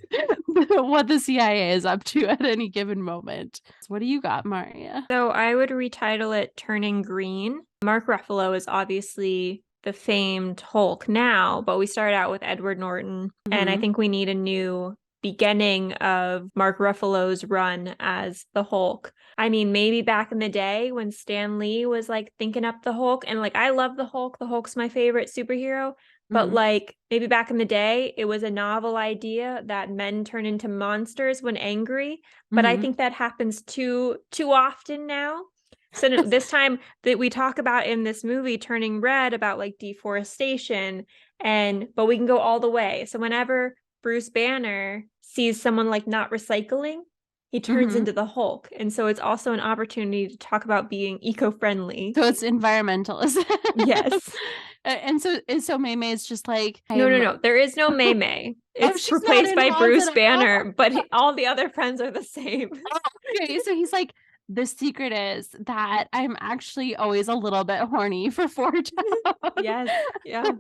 what the CIA is up to at any given moment. So what do you got, Marriya? So I would retitle it Turning Green. Mark Ruffalo is obviously the famed Hulk now, but we started out with Edward Norton, and I think we need a new beginning of Mark Ruffalo's run as the Hulk. I mean, maybe back in the day when Stan Lee was like thinking up the Hulk, and like I love the Hulk. The Hulk's my favorite superhero. But like maybe back in the day, it was a novel idea that men turn into monsters when angry. But I think that happens too often now. So this time that we talk about in this movie, Turning Red, about like deforestation, but we can go all the way. So whenever Bruce Banner sees someone like not recycling, he turns into the Hulk. And so it's also an opportunity to talk about being eco-friendly. So it's environmentalist. Yes. And so Mei is just like, no. There is no Mei. It's replaced by Bruce Banner, but all the other friends are the same. Okay, so he's like, the secret is that I'm actually always a little bit horny for 4Town. Yes. Yeah.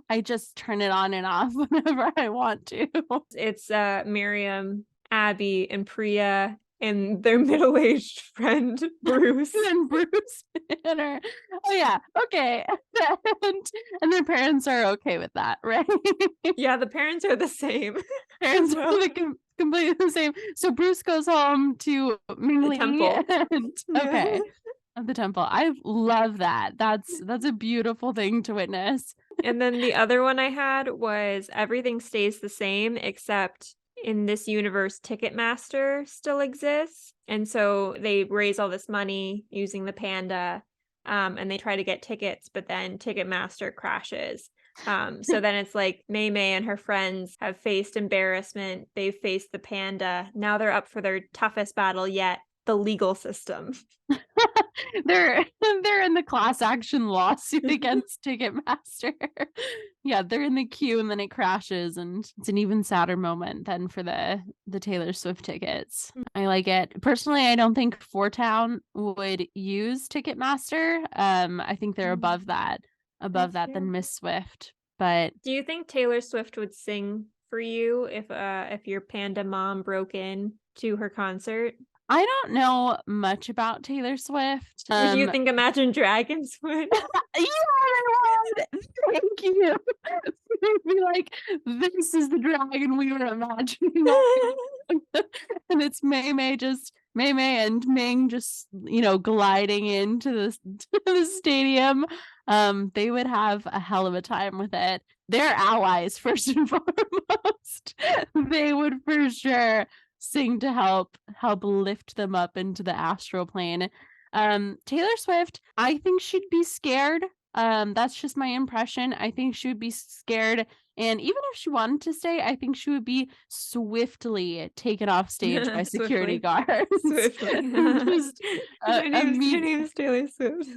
I just turn it on and off whenever I want to. It's Miriam, Abby, and Priya and their middle-aged friend Bruce. And Bruce Banner. Oh yeah, okay. And their parents are okay with that, right? Yeah, the parents are the same. Parents are completely the same. So Bruce goes home to Ming Lee. Temple. Okay. At the temple. I love that. That's a beautiful thing to witness. And then the other one I had was Everything Stays the Same, except in this universe, Ticketmaster still exists. And so they raise all this money using the panda, and they try to get tickets, but then Ticketmaster crashes. So then it's like Mei and her friends have faced embarrassment. They've faced the panda. Now they're up for their toughest battle yet, the legal system. They're in the class action lawsuit against Ticketmaster. Yeah, they're in the queue and then it crashes, and it's an even sadder moment than for the Taylor Swift tickets. I like it. Personally, I don't think 4Town would use Ticketmaster. I think they're above that than Miss Swift. But do you think Taylor Swift would sing for you if your panda mom broke in to her concert? I don't know much about Taylor Swift. Do you think Imagine Dragons would? Yeah, I would. Thank you. They'd be like, this is the dragon we were imagining. And it's Mei and Ming just, gliding into the stadium. They would have a hell of a time with it. They're allies, first and foremost. They would for sure sing to help lift them up into the astral plane. Taylor Swift, I think she'd be scared. That's just my impression. I think she would be scared, and even if she wanted to stay, I think she would be swiftly taken off stage by security guards. Swiftly. Her name is Taylor Swift.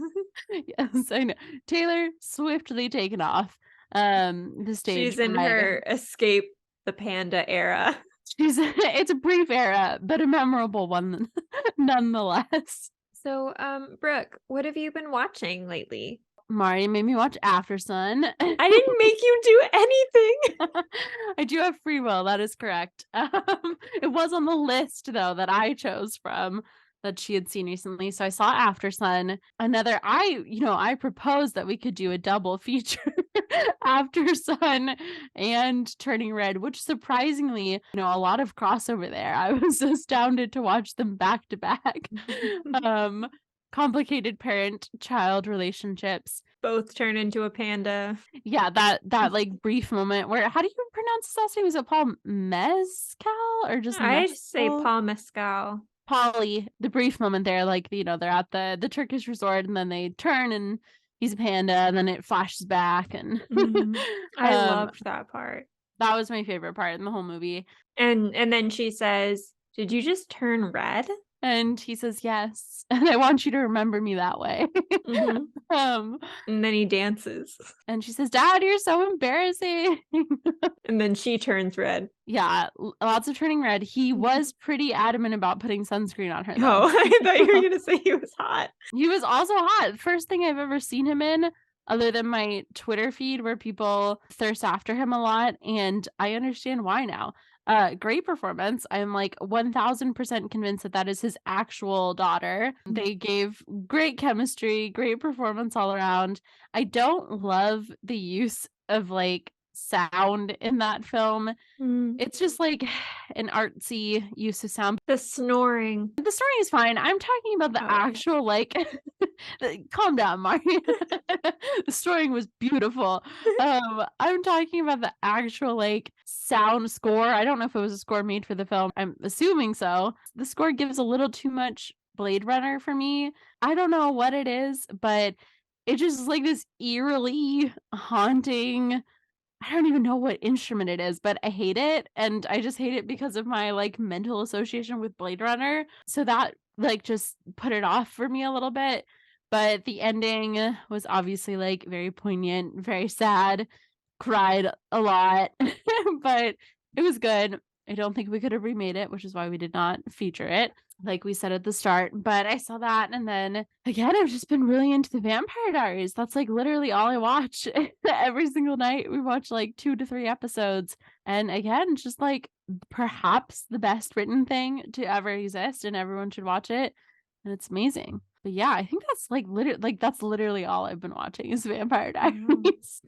Yes, I know. Taylor swiftly taken off the stage. She's in her Escape the Panda era. It's a brief era, but a memorable one nonetheless. So, Brooke, what have you been watching lately? Marriya made me watch Aftersun. I didn't make you do anything. I do have free will. That is correct. It was on the list though that I chose from that she had seen recently. So I saw Aftersun. I proposed that we could do a double feature, Aftersun and Turning Red, which surprisingly, a lot of crossover there. I was astounded to watch them back to back. Complicated parent-child relationships. Both turn into a panda. Yeah, that like brief moment where, how do you pronounce his last name? Is it Paul Mescal or just I Mescal? say Paul Mescal. Polly, the brief moment there, like, you know, they're at the Turkish resort and then they turn and he's a panda and then it flashes back and I loved that part. that was my favorite part in the whole movie. And then she says, "Did you just turn red?" And he says, yes. And I want you to remember me that way. And then he dances. And she says, Dad, you're so embarrassing. And then she turns red. Yeah, lots of turning red. He was pretty adamant about putting sunscreen on her, though. Oh, I thought you were going to say he was hot. He was also hot. First thing I've ever seen him in, other than my Twitter feed where people thirst after him a lot. And I understand why now. Great performance. I'm like 1000% convinced that that is his actual daughter. They gave great chemistry, great performance all around. I don't love the use of like sound in that film. It's just like an artsy use of sound. The snoring. The story is fine. I'm talking about the actual like calm down, Marty. The story was beautiful. I'm talking about the actual like sound score. I don't know if it was a score made for the film. I'm assuming so. The score gives a little too much Blade Runner for me. I don't know what it is, but it just is like this eerily haunting. I don't even know what instrument it is, but I hate it. And I just hate it because of my like mental association with Blade Runner. So that like just put it off for me a little bit. But the ending was obviously like very poignant, very sad, cried a lot, but it was good. I don't think we could have remade it, which is why we did not feature it, like we said at the start. But I saw that, and then again, I've just been really into the Vampire Diaries. That's like literally all I watch. Every single night we watch like 2 to 3 episodes, and again, just like perhaps the best written thing to ever exist, and everyone should watch it, and it's amazing. But yeah, I think that's like literally all I've been watching is Vampire Diaries.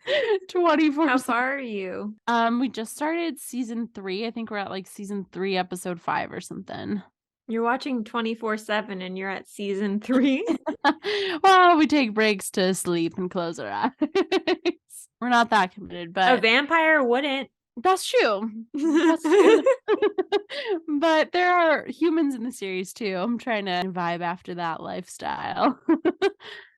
24. How far are you? We just started season 3. I think we're at like season 3, episode 5 or something. You're watching 24/7 and you're at season 3. Well, we take breaks to sleep and close our eyes. We're not that committed, but a vampire wouldn't. That's true. That's true. But there are humans in the series too. I'm trying to vibe after that lifestyle.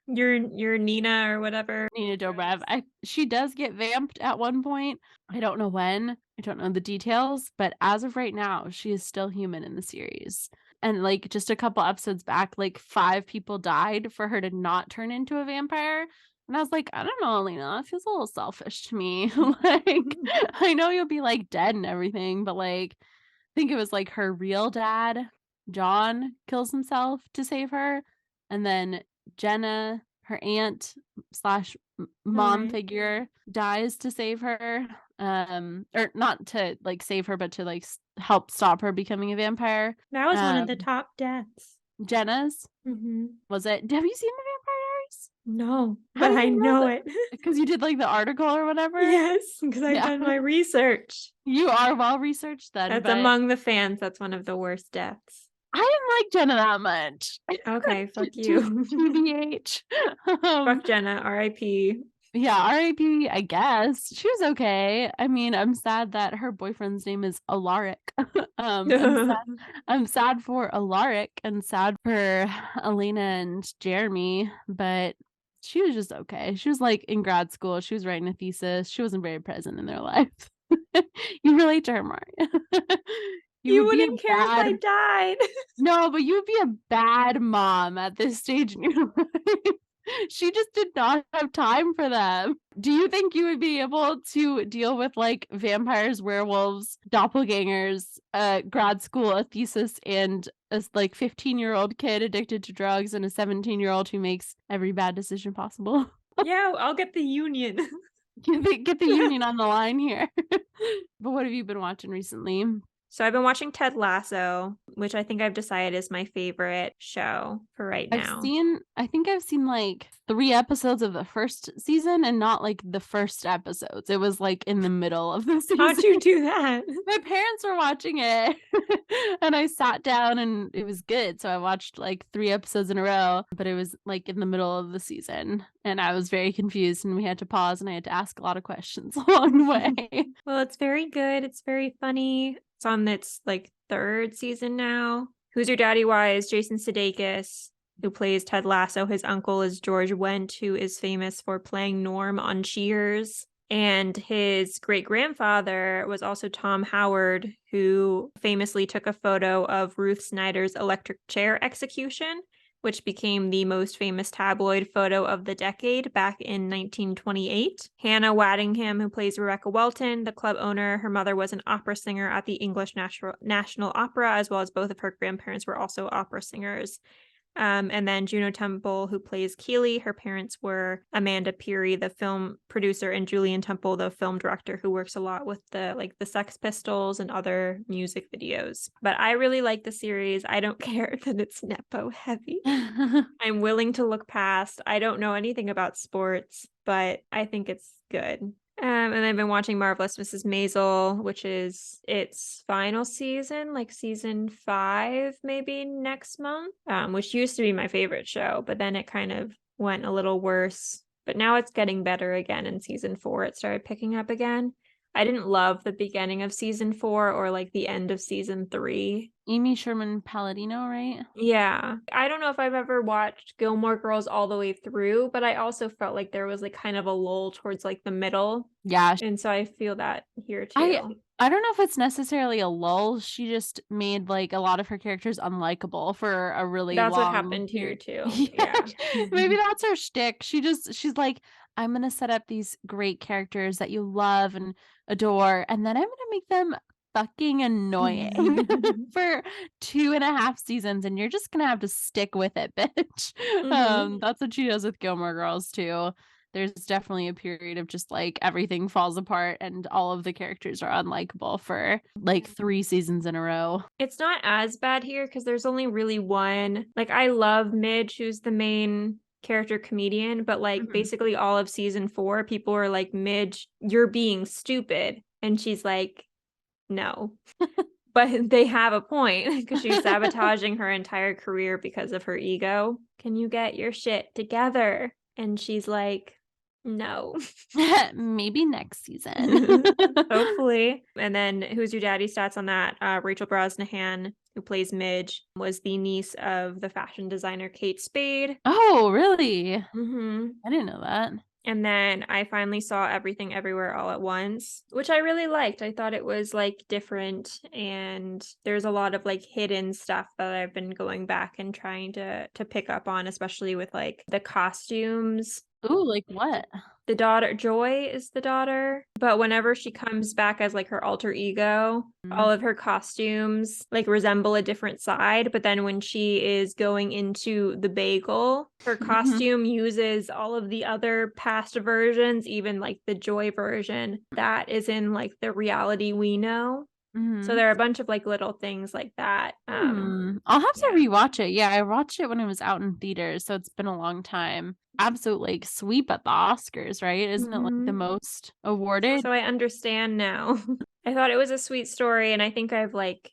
You're Nina or whatever. Nina Dobrev. She does get vamped at one point. I don't know when. I don't know the details, but as of right now, she is still human in the series. And like just a couple episodes back, like 5 people died for her to not turn into a vampire. And I was like, I don't know, Alina, it feels a little selfish to me. Like, I know you'll be like dead and everything, but like, I think it was like her real dad, John, kills himself to save her. And then Jenna, her aunt / mom figure, dies to save her. Or not to like save her, but to like help stop her becoming a vampire. That was one of the top deaths. Jenna's? Was it? Have you seen the Vampire Diaries? No, but I know it. Because you did like the article or whatever? Yes, because I've done my research. You are well researched then. That's among the fans. That's one of the worst deaths. I didn't like Jenna that much. Okay, fuck you. TBH. Fuck Jenna, R.I.P. Yeah, R.I.P. I guess. She was okay. I mean, I'm sad that her boyfriend's name is Alaric. I'm sad for Alaric and sad for Elena and Jeremy, but she was just okay. She was like in grad school. She was writing a thesis. She wasn't very present in their life. You relate to her, Marriya. You wouldn't care if I died. No, but you would be a bad mom at this stage in your life. She just did not have time for them. Do you think you would be able to deal with like vampires, werewolves, doppelgangers, grad school, a thesis, and a like 15-year-old kid addicted to drugs and a 17-year-old who makes every bad decision possible? Yeah, I'll get the union. Get the union on the line here. But what have you been watching recently? So I've been watching Ted Lasso, which I think I've decided is my favorite show for right now. I think I've seen like 3 episodes of the first season and not like the first episodes. It was like in the middle of the season. How'd you do that? My parents were watching it and I sat down and it was good. So I watched like 3 episodes in a row, but it was like in the middle of the season and I was very confused and we had to pause and I had to ask a lot of questions along the way. Well, it's very good. It's very funny. It's on its like 3rd season now. Who's Your Daddy wise, Jason Sudeikis, who plays Ted Lasso. His uncle is George Wendt, who is famous for playing Norm on Cheers. And his great-grandfather was also Tom Howard, who famously took a photo of Ruth Snyder's electric chair execution, which became the most famous tabloid photo of the decade back in 1928. Hannah Waddingham, who plays Rebecca Welton, the club owner, her mother was an opera singer at the English National Opera, as well as both of her grandparents were also opera singers. And then Juno Temple, who plays Keely. Her parents were Amanda Peary, the film producer, and Julian Temple, the film director, who works a lot with the Sex Pistols and other music videos. But I really like the series. I don't care that it's Nepo heavy. I'm willing to look past. I don't know anything about sports, but I think it's good. And I've been watching Marvelous Mrs. Maisel, which is its final season, like season 5, maybe next month, which used to be my favorite show, but then it kind of went a little worse. But now it's getting better again in season 4. It started picking up again. I didn't love the beginning of season 4 or like the end of season 3. Amy Sherman Palladino, right? Yeah. I don't know if I've ever watched Gilmore Girls all the way through, but I also felt like there was like kind of a lull towards like the middle. Yeah. And so I feel that here too. I don't know if it's necessarily a lull. She just made like a lot of her characters unlikable for a really That's long what happened here period. too. Yeah. Maybe that's her shtick. She's like, I'm gonna set up these great characters that you love and adore, and then I'm gonna make them fucking annoying for 2.5 seasons, and you're just gonna have to stick with it, bitch. That's what she does with Gilmore Girls too. There's definitely a period of just like everything falls apart and all of the characters are unlikable for like 3 seasons in a row. It's not as bad here because there's only really one. Like, I love Midge, who's the main character comedian, but like basically all of season 4, people are like, Midge, you're being stupid. And she's like, no. But they have a point because she's sabotaging her entire career because of her ego. Can you get your shit together? And she's like, no. Maybe next season. Hopefully. And then Who's Your Daddy stats on that? Rachel Brosnahan, who plays Midge, was the niece of the fashion designer Kate Spade. Oh, really? Mm-hmm. I didn't know that. And then I finally saw Everything Everywhere All at Once, which I really liked. I thought it was like different, and there's a lot of like hidden stuff that I've been going back and trying to pick up on, especially with like the costumes. Ooh, like what? The daughter, Joy is the daughter, but whenever she comes back as like her alter ego, all of her costumes like resemble a different side. But then when she is going into the bagel, her costume uses all of the other past versions, even like the Joy version that is in like the reality we know. So there are a bunch of like little things like that. I'll have to rewatch it. Yeah, I watched it when it was out in theaters, so it's been a long time. Absolute like sweep at the Oscars, right? Isn't it like the most awarded? So I understand now. I thought it was a sweet story, and I think I've like,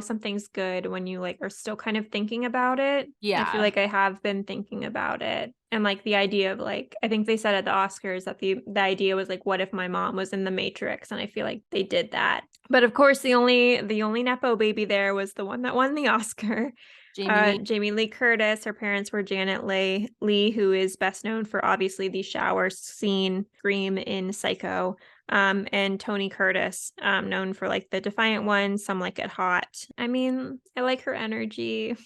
something's good when you like are still kind of thinking about it. Yeah. I feel like I have been thinking about it. And like the idea of like, I think they said at the Oscars that the idea was like, what if my mom was in the Matrix? And I feel like they did that. But of course, the only Nepo baby there was the one that won the Oscar. Jamie Lee Curtis. Her parents were Janet Leigh, who is best known for obviously the shower scene scream in Psycho, and Tony Curtis, known for like the Defiant One, Some Like It Hot. I mean, I like her energy.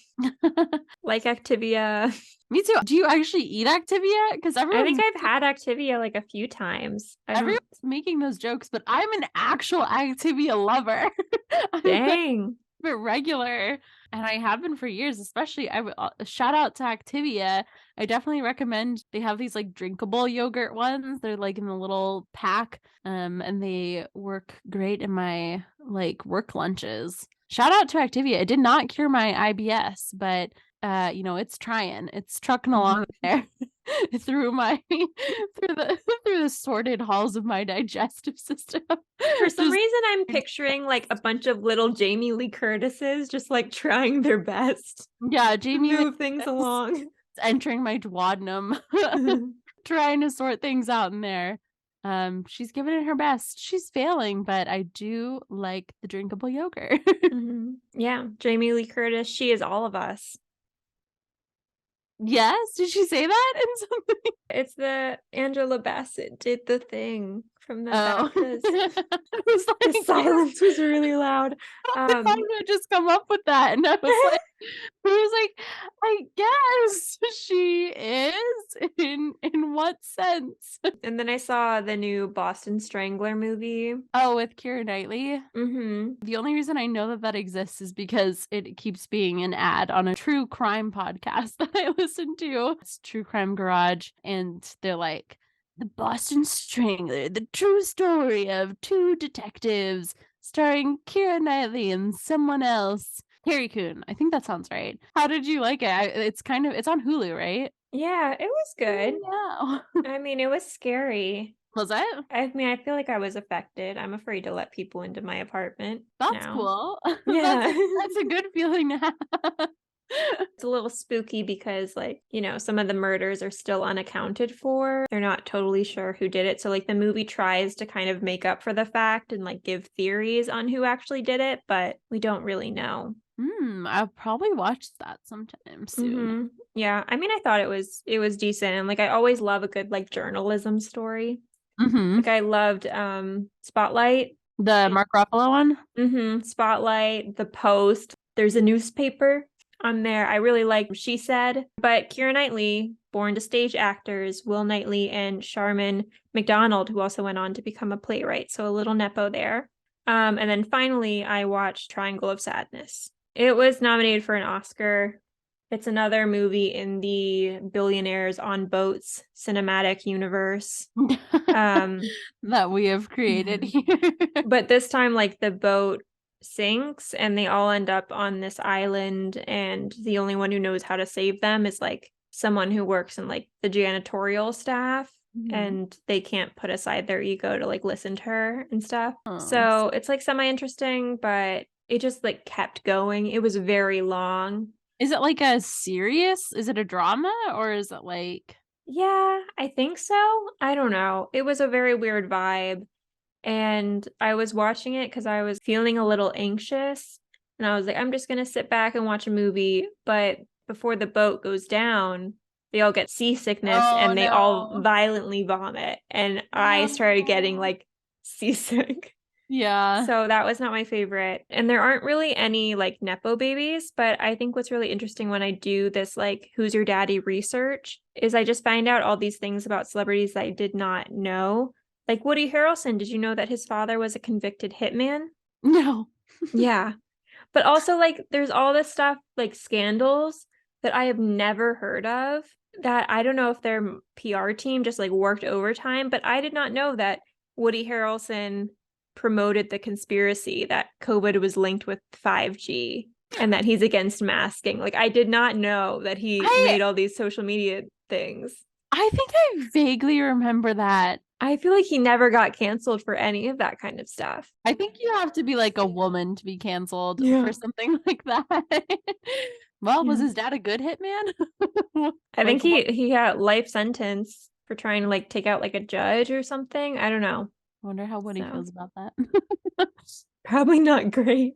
Like Activia. Me too. Do you actually eat Activia? Because I think I've had Activia like a few times. Everyone's making those jokes, but I'm an actual Activia lover. Dang. But regular, and I have been for years. Especially, shout out to Activia. I definitely recommend. They have these like drinkable yogurt ones. They're like in the little pack, and they work great in my like work lunches. Shout out to Activia. It did not cure my IBS, but it's trying. It's trucking along there through the sordid halls of my digestive system. For some reason, I'm picturing like a bunch of little Jamie Lee Curtises just like trying their best. Yeah, Jamie move things along. Entering my duodenum, trying to sort things out in there. She's giving it her best. She's failing, but I do like the drinkable yogurt. Yeah, Jamie Lee Curtis, she is all of us. Yes, did she say that in something? It's the Angela Bassett did the thing from the Oh. BAFTAs. I was The like, silence was really loud. I thought you had just come up with that, and I guess she is. In what sense? And then I saw the new Boston Strangler movie. Oh, with Keira Knightley. Mm-hmm. The only reason I know that that exists is because it keeps being an ad on a true crime podcast that I listen to. It's True Crime Garage, and they're like, the Boston Strangler, the true story of two detectives, starring Keira Knightley and someone else. Carrie Coon. I think that sounds right. How did you like it? It's on Hulu, right? Yeah, it was good. Yeah. I mean, it was scary. Was it? I mean, I feel like I was affected. I'm afraid to let people into my apartment That's now. cool. Yeah. That's a good feeling to have. It's a little spooky because, like, some of the murders are still unaccounted for. They're not totally sure who did it. So, like, the movie tries to kind of make up for the fact and, like, give theories on who actually did it, but we don't really know. I'll probably watch that sometime soon. Yeah. I mean, I thought it was decent. And, like, I always love a good, like, journalism story. Like, I loved Spotlight. The Mark Ruffalo one? Spotlight, The Post. There's a newspaper on there. I really like She Said. But Keira Knightley, born to stage actors Will Knightley and Sharman McDonald, who also went on to become a playwright. So a little nepo there. And then finally, I watched Triangle of Sadness. It was nominated for an Oscar. It's another movie in the Billionaires on Boats cinematic universe. That we have created here. But this time, like, the boat sinks and they all end up on this island, and the only one who knows how to save them is like someone who works in like the janitorial staff, and they can't put aside their ego to like listen to her and stuff. So it's like semi-interesting, but it just like kept going. It was very long. Is it like a serious? Is it a drama, or is it like... Yeah, I think so. I don't know. It was a very weird vibe. And I was watching it because I was feeling a little anxious. And I was like, I'm just going to sit back and watch a movie. But before the boat goes down, they all get seasickness and they all violently vomit. And I started getting like seasick. Yeah. So that was not my favorite. And there aren't really any like Nepo babies, but I think what's really interesting when I do this like Who's Your Daddy research is I just find out all these things about celebrities that I did not know. Like Woody Harrelson, did you know that his father was a convicted hitman? No. Yeah. But also like there's all this stuff like scandals that I have never heard of that I don't know if their PR team just like worked overtime, but I did not know that Woody Harrelson promoted the conspiracy that COVID was linked with 5G and that he's against masking. Like I did not know that he made all these social media things. I think I vaguely remember that. I feel like he never got canceled for any of that kind of stuff. I think you have to be like a woman to be canceled for something like that. Well, was his dad a good hitman? I think he had life sentence for trying to like take out like a judge or something. I don't know. I wonder how Woody feels about that. Probably not great.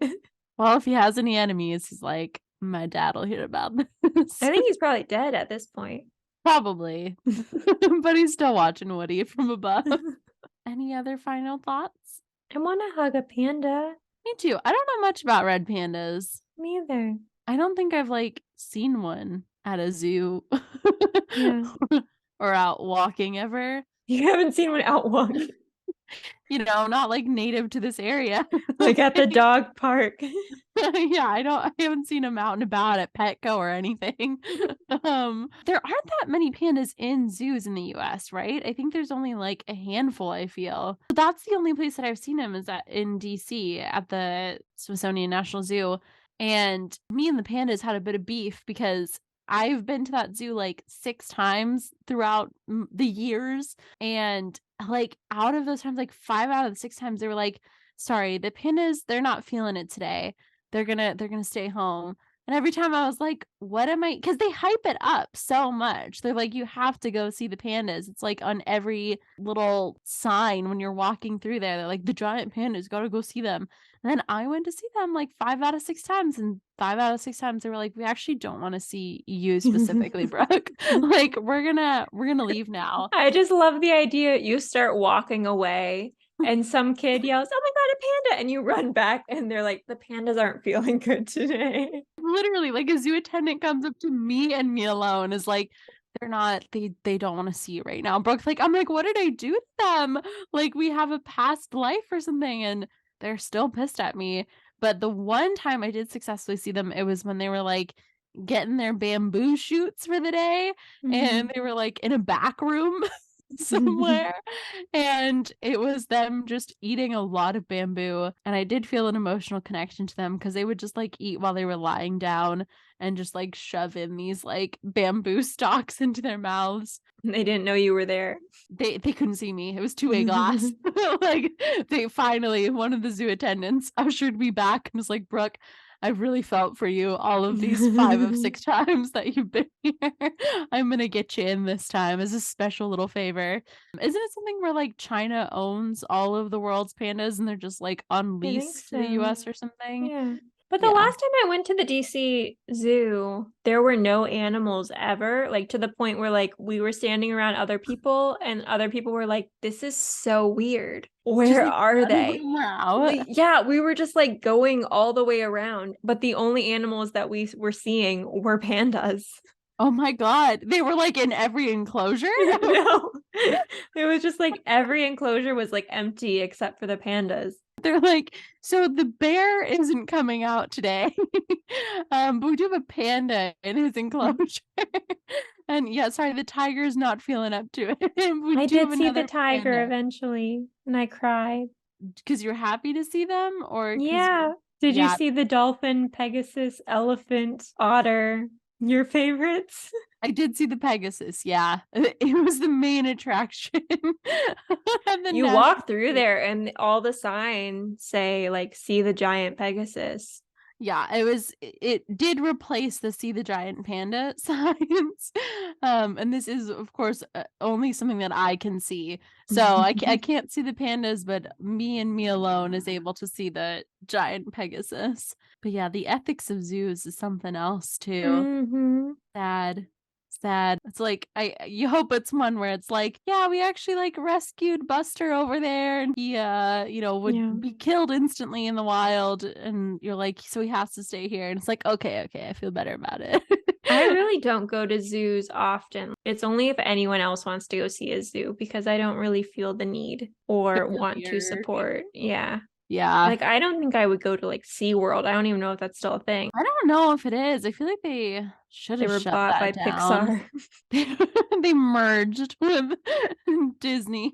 Well, if he has any enemies, he's like, my dad will hear about this. I think he's probably dead at this point. Probably. But he's still watching Woody from above. Any other final thoughts? I want to hug a panda. Me too. I don't know much about red pandas. Me either. I don't think I've like seen one at a zoo or out walking ever. You haven't seen one out walking? You know, not like native to this area. Like at the dog park. Yeah, I haven't seen them out and about at Petco or anything. There aren't that many pandas in zoos in the US, right? I think there's only like a handful, I feel. That's the only place that I've seen them is in DC at the Smithsonian National Zoo. And me and the pandas had a bit of beef because I've been to that zoo like 6 times throughout the years, and like out of those times, like 5 out of the 6 times they were like, sorry, the pandas, they're not feeling it today. They're gonna stay home. And every time I was like, what am I? Because they hype it up so much. They're like, you have to go see the pandas. It's like on every little sign when you're walking through there. They're like, the giant pandas, gotta go see them. And then I went to see them like 5 out of 6 times. And 5 out of 6 times they were like, we actually don't want to see you specifically, Brooke. Like, we're gonna leave now. I just love the idea. You start walking away and some kid yells, "Oh my God, a panda!" And you run back and they're like, the pandas aren't feeling good today. Literally, like a zoo attendant comes up to me and me alone is like, they don't want to see you right now. Brooke's like, I'm like, what did I do to them? Like, we have a past life or something, and they're still pissed at me. But the one time I did successfully see them, it was when they were like getting their bamboo shoots for the day, and they were like in a back room somewhere, and it was them just eating a lot of bamboo, and I did feel an emotional connection to them because they would just like eat while they were lying down and just like shove in these like bamboo stalks into their mouths. They didn't know you were there. They couldn't see me. It was two-way glass. Like, they finally, one of the zoo attendants ushered me back and was like, Brooke, I've really felt for you all of these 5 of 6 times that you've been here. I'm gonna get you in this time as a special little favor. Isn't it something where like China owns all of the world's pandas and they're just like on I think lease to the so. US or something? Yeah. But the Yeah. last time I went to the DC zoo, there were no animals ever, like to the point where like we were standing around other people and other people were like, this is so weird. Where Just, like, are none of they? them were out. Yeah, we were just like going all the way around, but the only animals that we were seeing were pandas. Oh my God. They were like in every enclosure? No, it was just like every enclosure was like empty except for the pandas. They're like, so the bear isn't coming out today. But we do have a panda in his enclosure. And yeah, sorry, the tiger's not feeling up to it. We I do did have see the another tiger panda. eventually, and I cried. Because you're happy to see them, or Yeah. Did you yeah. see the dolphin, Pegasus, elephant, otter? Your favorites? I did see the Pegasus, yeah. It was the main attraction. You walk through there and all the signs say like see the giant Pegasus. Yeah, it did replace the see the giant panda signs. And this is of course only something that I can see. So I can't see the pandas, but me and me alone is able to see the giant Pegasus. But yeah, the ethics of zoos is something else too. Sad. It's like you hope it's one where it's like, yeah, we actually like rescued Buster over there and he would be killed instantly in the wild, and you're like, so he has to stay here, and it's like, okay, I feel better about it. I really don't go to zoos often. It's only if anyone else wants to go see a zoo because I don't really feel the need or want to support. Yeah. Yeah. Like, I don't think I would go to like SeaWorld. I don't even know if that's still a thing. I don't know if it is. I feel like they should have shut bought by that down. Pixar. They merged with Disney.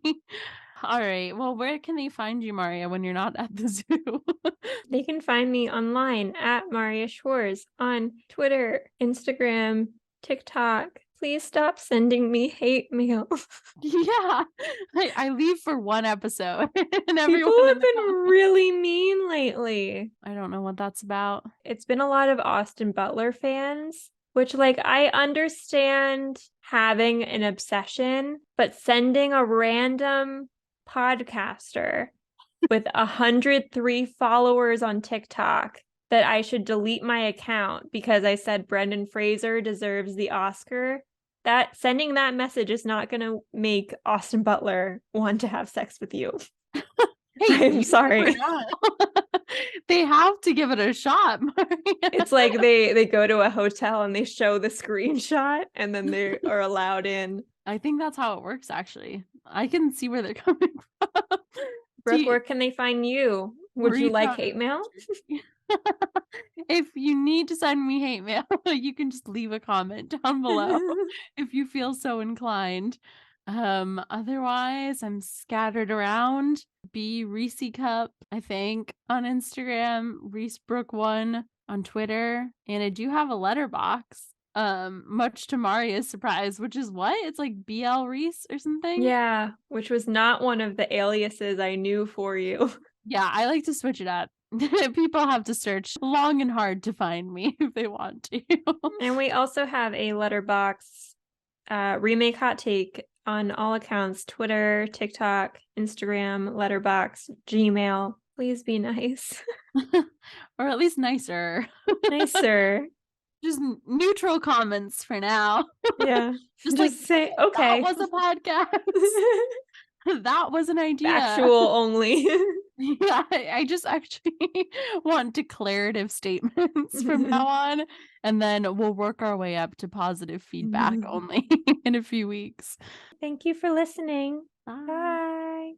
All right. Well, where can they find you, Marriya, when you're not at the zoo? They can find me online at Marriya Schwarz on Twitter, Instagram, TikTok. Please stop sending me hate mail. Yeah, I leave for one episode. And People have been really mean lately. I don't know what that's about. It's been a lot of Austin Butler fans, which like I understand having an obsession, but sending a random podcaster with 103 followers on TikTok that I should delete my account because I said Brendan Fraser deserves the Oscar. That sending that message is not going to make Austin Butler want to have sex with you. Hey, I'm sorry. They have to give it a shot. It's like they go to a hotel and they show the screenshot and then they are allowed in. I think that's how it works, actually. I can see where they're coming from. Brooke, where can they find you? Would you like hate mail? If you need to send me hate mail, you can just leave a comment down below if you feel so inclined. Otherwise, I'm scattered around. Be Reese Cup, I think, on Instagram, Reese Brooke 1 on Twitter, and I do have a Letterboxd. Much to Marriya's surprise, which is what? It's like BL Reese or something? Yeah, which was not one of the aliases I knew for you. Yeah, I like to switch it up. People have to search long and hard to find me if they want to. And we also have a Letterboxd, Remake Hot Take on all accounts: Twitter, TikTok, Instagram, Letterboxd, Gmail. Please be nice. Or at least nicer. Nicer. Just neutral comments for now. Yeah. Just like, say, okay. that was a podcast. That was an idea. Factual only. Yeah, I just actually want declarative statements from now on, and then we'll work our way up to positive feedback only in a few weeks. Thank you for listening. Bye. Bye.